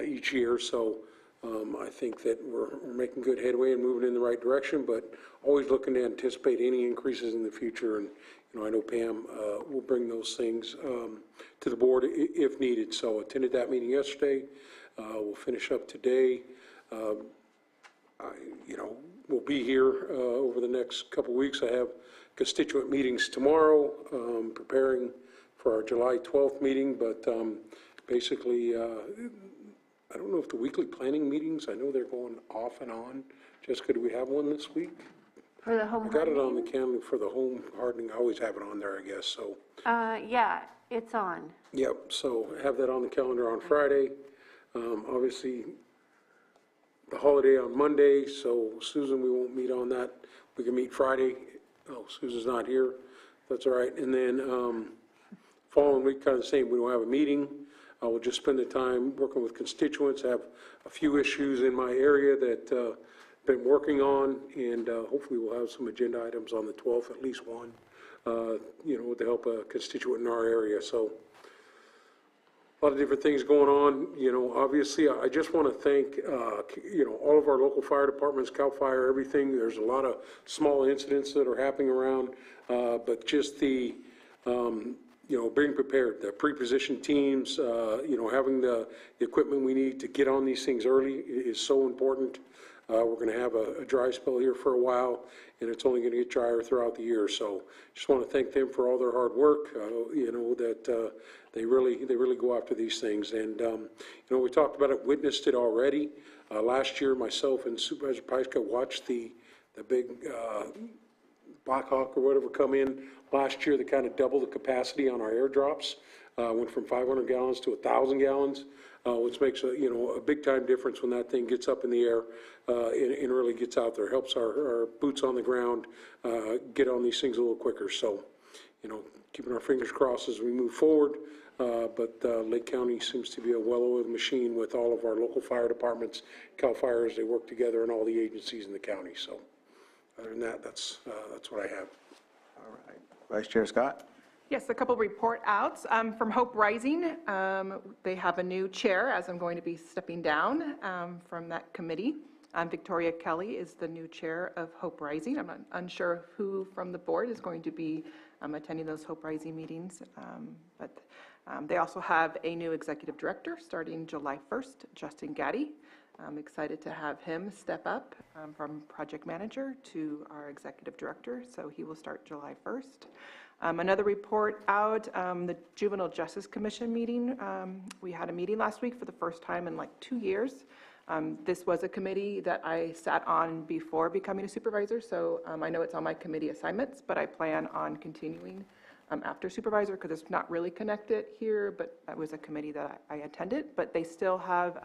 each year. So I think that we're making good headway and moving in the right direction, but always looking to anticipate any increases in the future. And, I know Pam will bring those things to the board if needed. So attended that meeting yesterday. We'll finish up today. We'll be here over the next couple of weeks. I have constituent meetings tomorrow, preparing for our July 12th meeting, but basically, I don't know if the weekly planning meetings, I know they're going off and on. Jessica, do we have one this week? For the home I got it on hardening? the calendar for the home hardening. I always have it on there, I guess, so. Yeah, it's on. Yep, so have that on the calendar on Friday. Obviously, the holiday on Monday, so Susan, we won't meet on that. We can meet Friday. Oh, Susan's not here. That's all right. And then following week, kind of the same. We don't have a meeting. We'll just spend the time working with constituents. I have a few issues in my area that been working on, and hopefully we'll have some agenda items on the 12th, at least one, with the help of a constituent in our area. So a lot of different things going on. Obviously, I just want to thank, all of our local fire departments, CAL FIRE, everything. There's a lot of small incidents that are happening around, but just the, being prepared, the pre-positioned teams, having the equipment we need to get on these things early is so important. We're going to have a dry spell here for a while, and it's only going to get drier throughout the year. So just want to thank them for all their hard work, that they really go after these things. And, we talked about it, witnessed it already. Last year, myself and Supervisor Pyska watched the big Black Hawk or whatever come in last year that kind of doubled the capacity on our airdrops. Went from 500 gallons to 1,000 gallons. Which makes a big time difference when that thing gets up in the air and really gets out there. Helps our boots on the ground get on these things a little quicker. So, keeping our fingers crossed as we move forward. But Lake County seems to be a well-oiled machine with all of our local fire departments, CAL FIRE, as they work together, and all the agencies in the county. So, other than that, that's what I have. All right. Vice Chair Scott? Yes, a couple report outs from Hope Rising. They have a new chair, as I'm going to be stepping down from that committee. Victoria Kelly is the new chair of Hope Rising. I'm not unsure who from the board is going to be attending those Hope Rising meetings, but they also have a new executive director starting July 1st, Justin Gaddy. I'm excited to have him step up from project manager to our executive director, so he will start July 1st. Another report out, the Juvenile Justice Commission meeting. We had a meeting last week for the first time in like 2 years. This was a committee that I sat on before becoming a supervisor, so I know it's on my committee assignments, but I plan on continuing after supervisor because it's not really connected here, but that was a committee that I attended. But they still have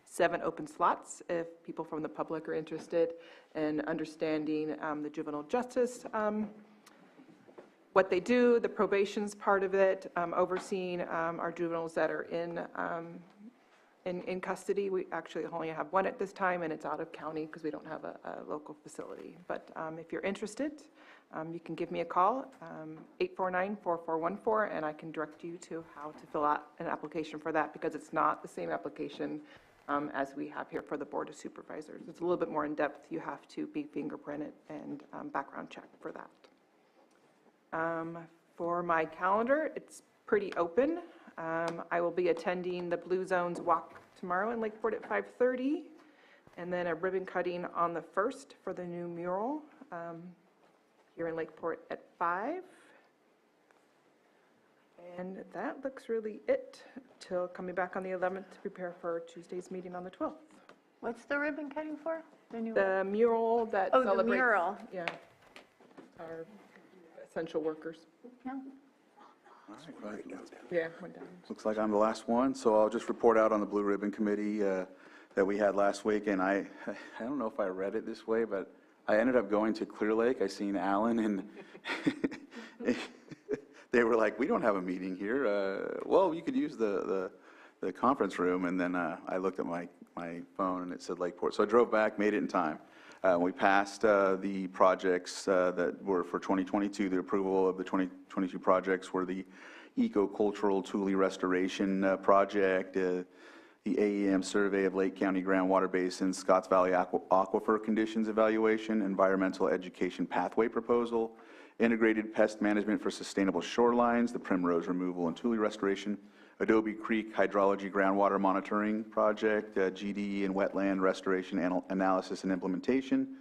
7 open slots if people from the public are interested in understanding the juvenile justice what they do, the probation's part of it, overseeing our juveniles that are in custody. We actually only have one at this time, and it's out of county because we don't have a local facility. But if you're interested, you can give me a call, 849-4414, and I can direct you to how to fill out an application for that because it's not the same application as we have here for the Board of Supervisors. It's a little bit more in-depth. You have to be fingerprinted and background checked for that. For my calendar, it's pretty open. I will be attending the Blue Zones Walk tomorrow in Lakeport at 5:30, and then a ribbon cutting on the 1st for the new mural here in Lakeport at 5. And that looks really it till coming back on the 11th to prepare for Tuesday's meeting on the 12th. What's the ribbon cutting for? The mural that Oh, celebrates. the mural. Yeah, our essential workers. Yeah. All right. Yeah, went down. Looks like I'm the last one, so I'll just report out on the Blue Ribbon Committee that we had last week. And I don't know if I read it this way, but I ended up going to Clear Lake. I seen Alan, and they were like, "We don't have a meeting here. Well, you could use the conference room." And then I looked at my phone, and it said Lakeport. So I drove back, made it in time. We passed the projects that were for 2022. The approval of the 2022 projects were the eco-cultural Thule restoration project, the AEM survey of Lake County groundwater basin, Scotts Valley aquifer conditions evaluation, environmental education pathway proposal, integrated pest management for sustainable shorelines, the primrose removal and Thule restoration, Adobe Creek hydrology groundwater monitoring project, GDE and wetland restoration analysis and implementation,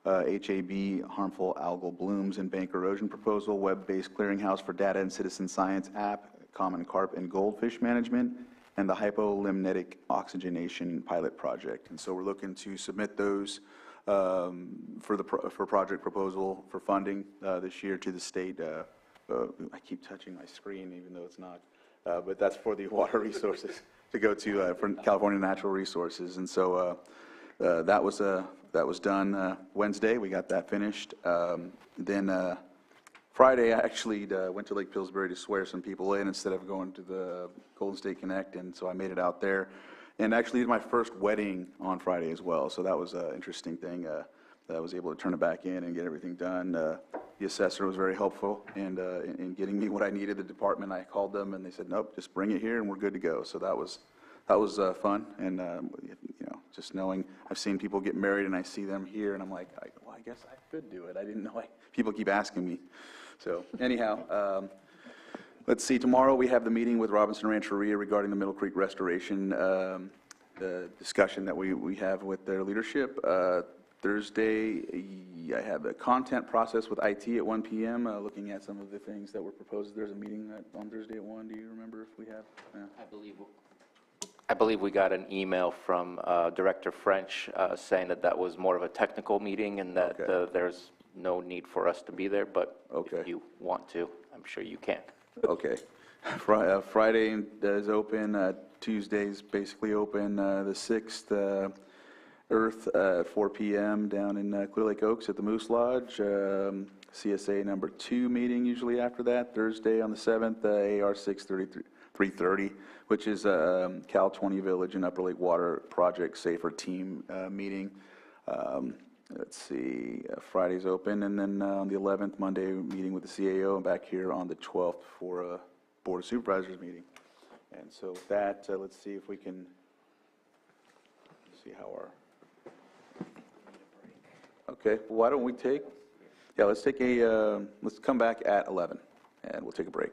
HAB harmful algal blooms and bank erosion proposal, web-based clearinghouse for data and citizen science app, common carp and goldfish management, and the hypolimnetic oxygenation pilot project. And so we're looking to submit those for project proposal for funding this year to the state. I keep touching my screen even though it's not, but that's for the water resources to go to for California Natural Resources. And so that was done Wednesday. We got that finished. Then Friday, I actually went to Lake Pillsbury to swear some people in instead of going to the Golden State Connect, and so I made it out there. And actually did my first wedding on Friday as well, so that was an interesting thing. That I was able to turn it back in and get everything done. The assessor was very helpful in getting me what I needed. The department, I called them, and they said, nope, just bring it here, and we're good to go. So that was fun, and you know, just knowing I've seen people get married, and I see them here, and I'm like, well, I guess I could do it. I didn't know. People keep asking me. So anyhow, let's see. Tomorrow we have the meeting with Robinson Rancheria regarding the Middle Creek restoration, the discussion that we have with their leadership. Thursday, I have a content process with IT at 1 p.m. Looking at some of the things that were proposed. There's a meeting on Thursday at 1. Do you remember if we have? I believe we got an email from Director French saying that that was more of a technical meeting and that there's no need for us to be there, but if you want to, I'm sure you can. Okay. Friday is open. Tuesday's basically open. The 6th, Earth at 4 p.m. down in Clear Lake Oaks at the Moose Lodge. CSA number 2 meeting usually after that. Thursday on the 7th, AR 633, which is Cal 20 Village and Upper Lake Water Project Safer Team meeting. Let's see, Friday's open, and then on the 11th, Monday, meeting with the CAO, and back here on the 12th for a Board of Supervisors meeting. And so with that, let's see if we can see how our... Okay, well, why don't we take... Yeah, let's take a... let's come back at 11, and we'll take a break.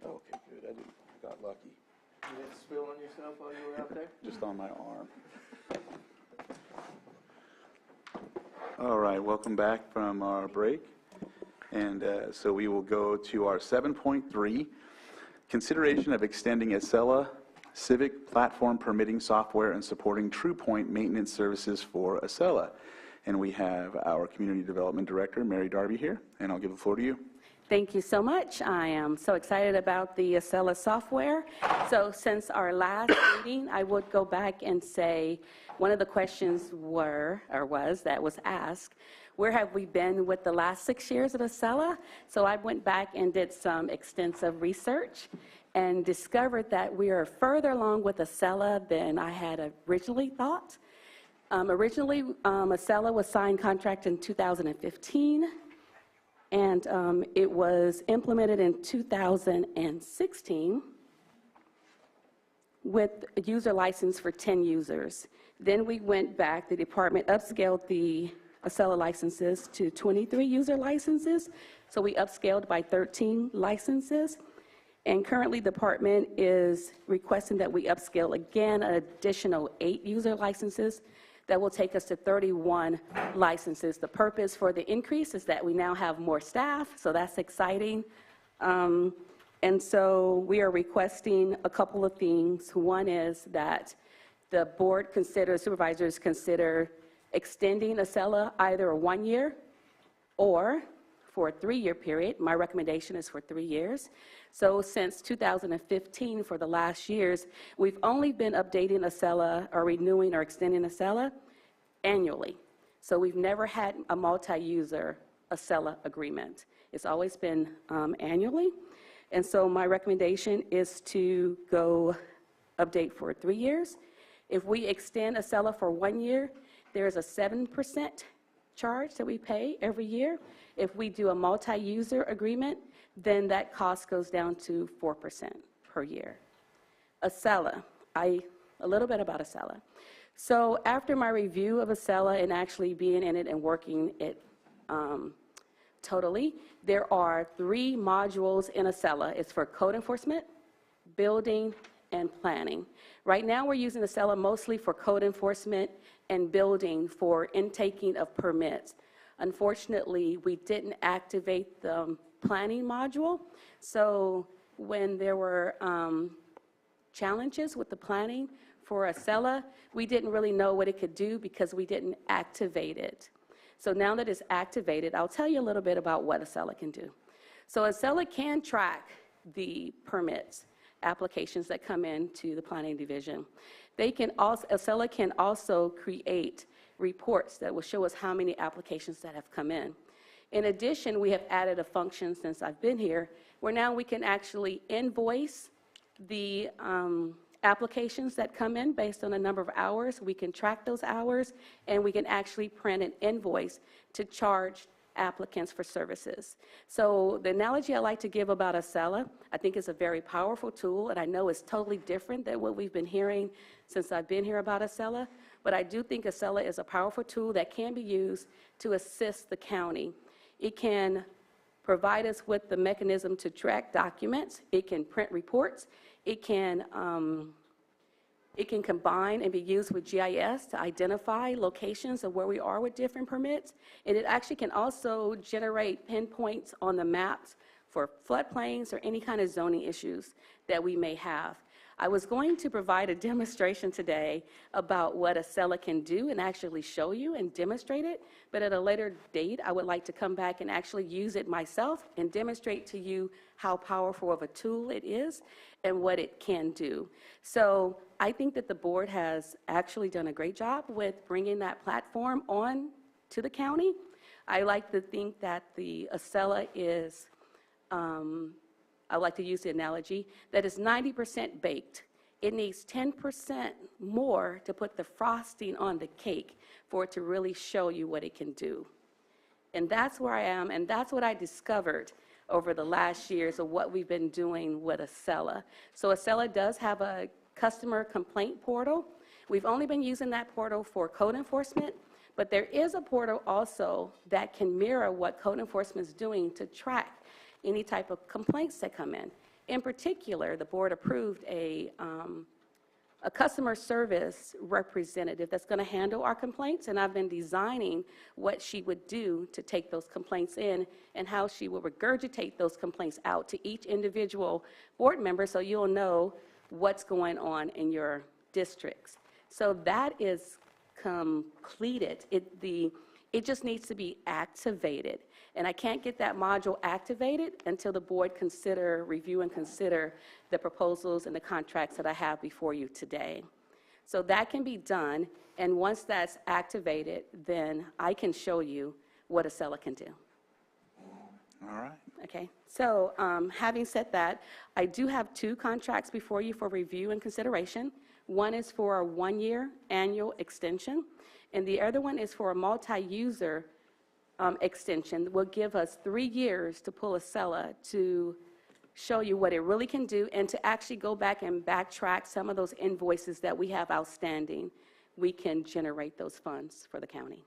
Okay, good. I got lucky. You didn't spill on yourself while you were out there? Just on my arm. All right, welcome back from our break. And so we will go to our 7.3, consideration of extending Acela civic platform permitting software and supporting TruePoint maintenance services for Acela. And we have our Community Development Director, Mary Darby, here, and I'll give the floor to you. Thank you so much. I am so excited about the Acela software. So since our last meeting, I would go back and say, one of the questions was asked, where have we been with the last 6 years of Acela? So I went back and did some extensive research and discovered that we are further along with Acela than I had originally thought. Originally, Acela was signed contract in 2015. And it was implemented in 2016 with a user license for 10 users. Then we went back, the department upscaled the Acela licenses to 23 user licenses. So we upscaled by 13 licenses. And currently the department is requesting that we upscale again an additional 8 user licenses. That will take us to 31 licenses. The purpose for the increase is that we now have more staff, so that's exciting. And so we are requesting a couple of things. One is that the board supervisors consider extending Acela either a 1 year or for a 3-year period. My recommendation is for 3 years. So since 2015, for the last years, we've only been updating Acela or renewing or extending Acela annually. So we've never had a multi-user Acela agreement. It's always been annually. And so my recommendation is to go update for 3 years. If we extend Acela for 1 year, there's a 7% charge that we pay every year. If we do a multi-user agreement, then that cost goes down to 4% per year. Acela, a little bit about Acela. So after my review of Acela and actually being in it and working it totally, there are 3 modules in Acela. It's for code enforcement, building, and planning. Right now we're using Acela mostly for code enforcement and building for intaking of permits. Unfortunately, we didn't activate the planning module. So when there were challenges with the planning for Acela, we didn't really know what it could do because we didn't activate it. So now that it's activated, I'll tell you a little bit about what Acela can do. So Acela can track the permits, applications that come into the planning division. Acela can also create reports that will show us how many applications that have come in. In addition, we have added a function since I've been here where now we can actually invoice the applications that come in based on the number of hours. We can track those hours, and we can actually print an invoice to charge applicants for services. So the analogy I like to give about Acela, I think is a very powerful tool, and I know it's totally different than what we've been hearing since I've been here about Acela, but I do think Acela is a powerful tool that can be used to assist the county. It can provide us with the mechanism to track documents. It can print reports. It can combine and be used with GIS to identify locations of where we are with different permits. And it actually can also generate pinpoints on the maps for floodplains or any kind of zoning issues that we may have. I was going to provide a demonstration today about what Acela can do and actually show you and demonstrate it, but at a later date, I would like to come back and actually use it myself and demonstrate to you how powerful of a tool it is and what it can do. So I think that the board has actually done a great job with bringing that platform on to the county. I like to think that the Acela is, I like to use the analogy, that is 90% baked. It needs 10% more to put the frosting on the cake for it to really show you what it can do. And that's where I am, and that's what I discovered over the last years of what we've been doing with Acela. So Acela does have a customer complaint portal. We've only been using that portal for code enforcement, but there is a portal also that can mirror what code enforcement is doing to track any type of complaints that come in. In particular, the board approved a customer service representative that's going to handle our complaints, and I've been designing what she would do to take those complaints in and how she will regurgitate those complaints out to each individual board member so you'll know what's going on in your districts. So that is completed. It just needs to be activated. And I can't get that module activated until the board review and consider the proposals and the contracts that I have before you today. So that can be done, and once that's activated, then I can show you what Acela can do. All right. Okay, so having said that, I do have 2 contracts before you for review and consideration. One is for a 1-year annual extension, and the other one is for a multi-user extension that will give us 3 years to pull Acela to show you what it really can do and to actually go back and backtrack some of those invoices that we have outstanding. We can generate those funds for the county.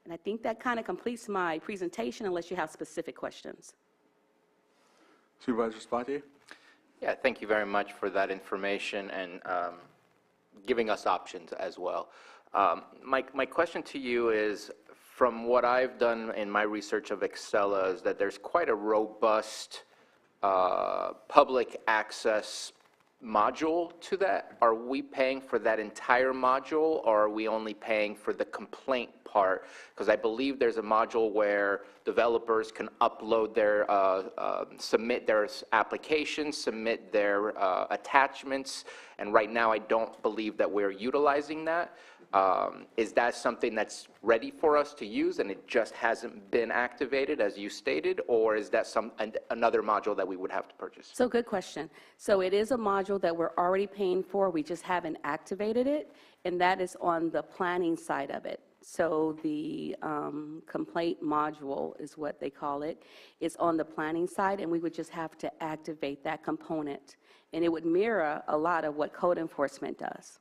And I think that kind of completes my presentation unless you have specific questions. Supervisor Spatier? Yeah, thank you very much for that information and giving us options as well. My question to you is, from what I've done in my research of Acela, is that there's quite a robust public access module to that. Are we paying for that entire module, or are we only paying for the complaint part? Because I believe there's a module where developers can upload their, submit their applications, submit their attachments, and right now I don't believe that we're utilizing that. Is that something that's ready for us to use and it just hasn't been activated as you stated, or is that another module that we would have to purchase? So good question. So it is a module that we're already paying for, we just haven't activated it, and that is on the planning side of it. So the complaint module is what they call it. It's on the planning side, and we would just have to activate that component, and it would mirror a lot of what code enforcement does.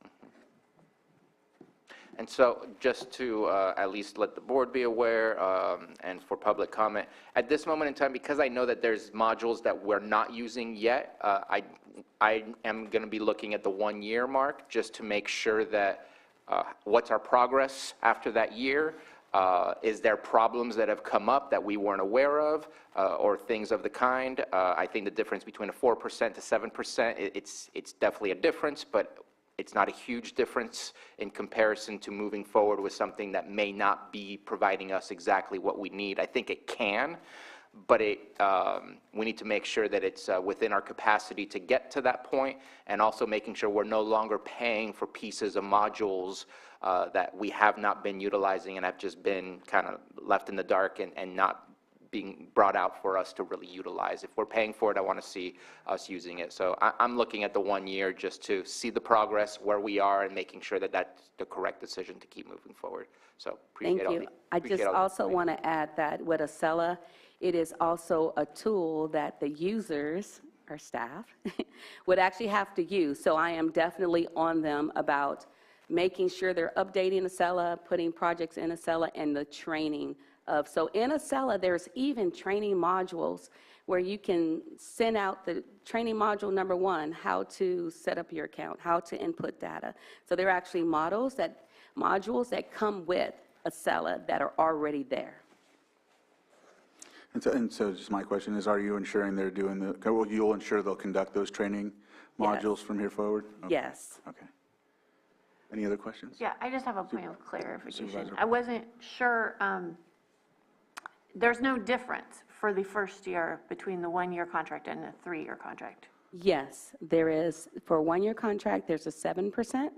And so just to at least let the board be aware and for public comment, at this moment in time, because I know that there's modules that we're not using yet, I am going to be looking at the 1-year mark just to make sure that what's our progress after that year. Is there problems that have come up that we weren't aware of or things of the kind? I think the difference between a 4% to 7%, it's definitely a difference, but it's not a huge difference in comparison to moving forward with something that may not be providing us exactly what we need. I think it can, but we need to make sure that it's within our capacity to get to that point, and also making sure we're no longer paying for pieces of modules that we have not been utilizing and have just been kind of left in the dark and not being brought out for us to really utilize. If we're paying for it, I want to see us using it. So I'm looking at the 1 year just to see the progress, where we are, and making sure that that's the correct decision to keep moving forward. So appreciate Thank you. I just also want to add that with Acela, it is also a tool that the users, our staff, would actually have to use. So I am definitely on them about making sure they're updating Acela, putting projects in Acela, and the training of. So in Acela, there's even training modules where you can send out the training module number 1, how to set up your account, how to input data. So there are actually modules that come with Acela that are already there. And so just my question is, are you ensuring they're doing well, you'll ensure they'll conduct those training modules from here forward? Okay. Yes. Okay. Any other questions? Yeah, I just have a point of clarification. Supervisor. I wasn't sure, there's no difference for the first year between the 1-year contract and the 3-year contract? Yes, there is. For a 1-year contract, there's a 7%,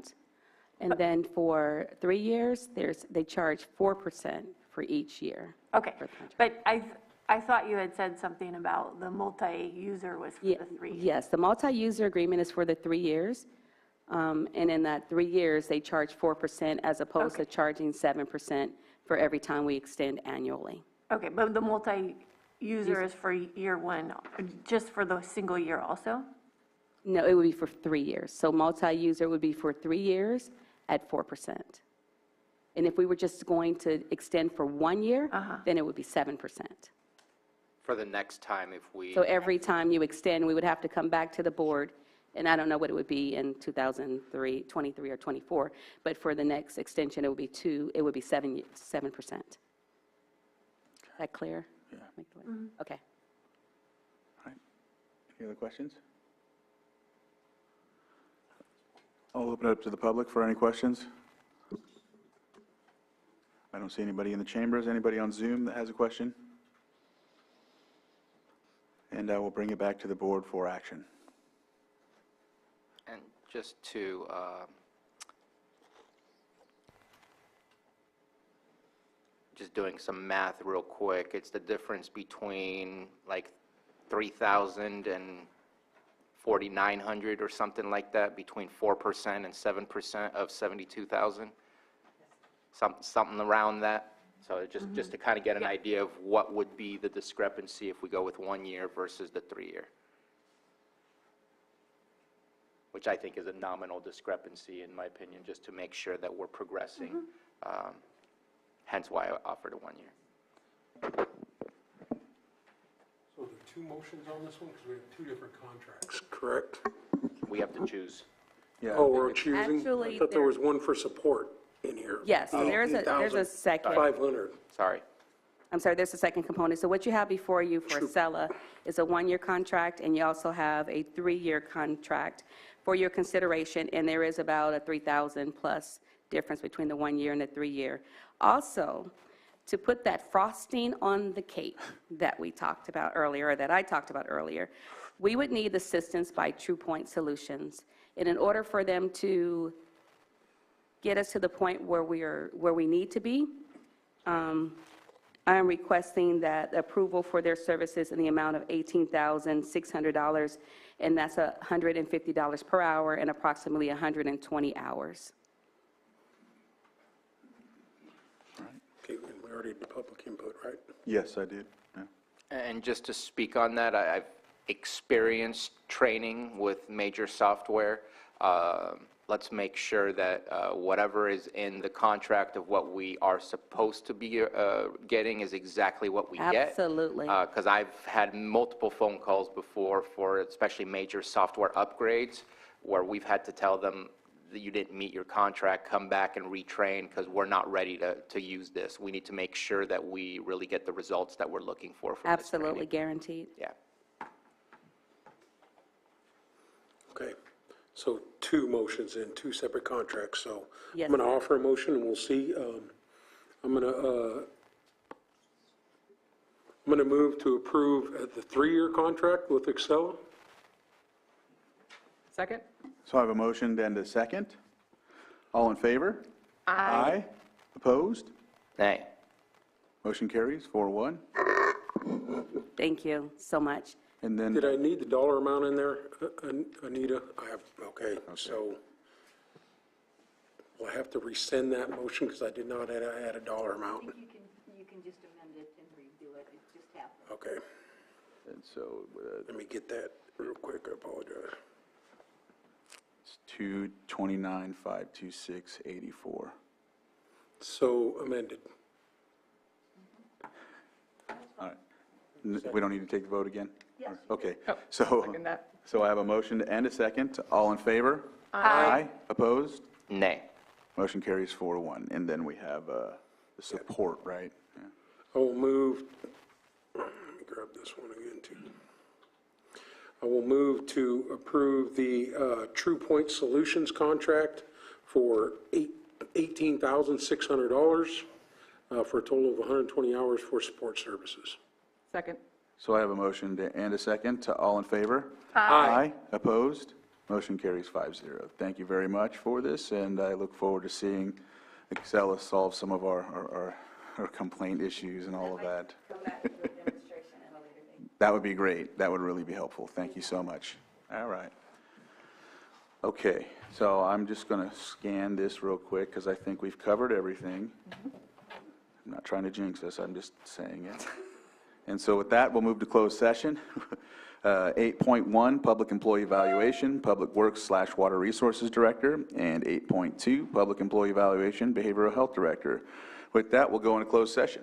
and then for 3 years, they charge 4% for each year. Okay, but I thought you had said something about the multi-user was for the 3 years. Yes, the multi-user agreement is for the 3 years, and in that 3 years, they charge 4% as opposed to charging 7% for every time we extend annually. Okay, but the multi-user is for year 1, just for the single year also? No, it would be for 3 years. So multi-user would be for 3 years at 4%. And if we were just going to extend for 1 year, then it would be 7%. For the next time, if we. So every time you extend, we would have to come back to the board, and I don't know what it would be in 2003, 23 or 24, but for the next extension, it would be 7%. Is that clear? Yeah. Okay. All right. Any other questions? I'll open it up to the public for any questions. I don't see anybody in the chambers. Anybody on Zoom that has a question? And I will bring it back to the board for action. And just to, just doing some math real quick, it's the difference between like 3,000 and 4,900 or something like that, between 4% and 7% of 72,000? Something around that? So just to kind of get an idea of what would be the discrepancy if we go with 1 year versus the 3 year. Which I think is a nominal discrepancy, in my opinion, just to make sure that we're progressing. Hence why I offered a 1 year. So there are two motions on this one, because we have two different contracts, correct? We have to choose. Yeah. Oh, we're choosing? Actually, I thought there was one for support in here. Yes, there's a second. 500. Sorry. I'm sorry, there's a second component. So what you have before you for Acela is a 1-year contract, and you also have a 3-year contract for your consideration, and there is about a 3,000 plus difference between the 1 year and the 3 year. Also, to put that frosting on the cake that we talked about earlier, or that I talked about earlier, we would need assistance by True Point Solutions. And in order for them to get us to the point where we need to be, I am requesting that approval for their services in the amount of $18,600, and that's $150 per hour and approximately 120 hours. Okay, we already did public input, right? Yes, I did. Yeah. And just to speak on that, I've experienced training with major software. Let's make sure that whatever is in the contract of what we are supposed to be getting is exactly what we get. Absolutely. Because I've had multiple phone calls before for especially major software upgrades where we've had to tell them that you didn't meet your contract, come back and retrain because we're not ready to use this. We need to make sure that we really get the results that we're looking for from this training. Absolutely guaranteed. Yeah. Okay, so two motions in, two separate contracts, so Yes. I'm going to offer a motion and we'll see. I'm going to move to approve the 3-year contract with Acela. Second? So I have a motion and a second. All in favor? Aye. Opposed? Nay. Motion carries 4-1. Thank you so much. And then, Did I need the dollar amount in there, Anita? I have, okay, so will I have to rescind that motion because I did not add a dollar amount? You can just amend it and redo it, it just happened. Okay, and so let me get that real quick, I apologize. it's 229,526.84. So amended. All right. We don't need to take the vote again? Yes. Okay. Oh, So, second that. so I have a motion and a second. All in favor? Aye. Opposed? Nay. Motion carries 4-1. And then we have the support, right? Yeah. I will move, let me grab this one again too. I will move to approve the True Point Solutions contract for $18,600 for a total of 120 hours for support services. Second. So I have a motion and a second. All in favor? Aye. Opposed? Motion carries 5-0. Thank you very much for this, and I look forward to seeing Acela solve some of our complaint issues and all of that. Come back to the demonstration at a later date. That would be great. That would really be helpful. Thank you so much. All right. Okay, so I'm just going to scan this real quick because I think we've covered everything. I'm not trying to jinx us, I'm just saying it. And so with that, we'll move to closed session. 8.1, Public Employee Evaluation, Public Works/Water Resources Director, and 8.2, Public Employee Evaluation, Behavioral Health Director. With that, we'll go into closed session.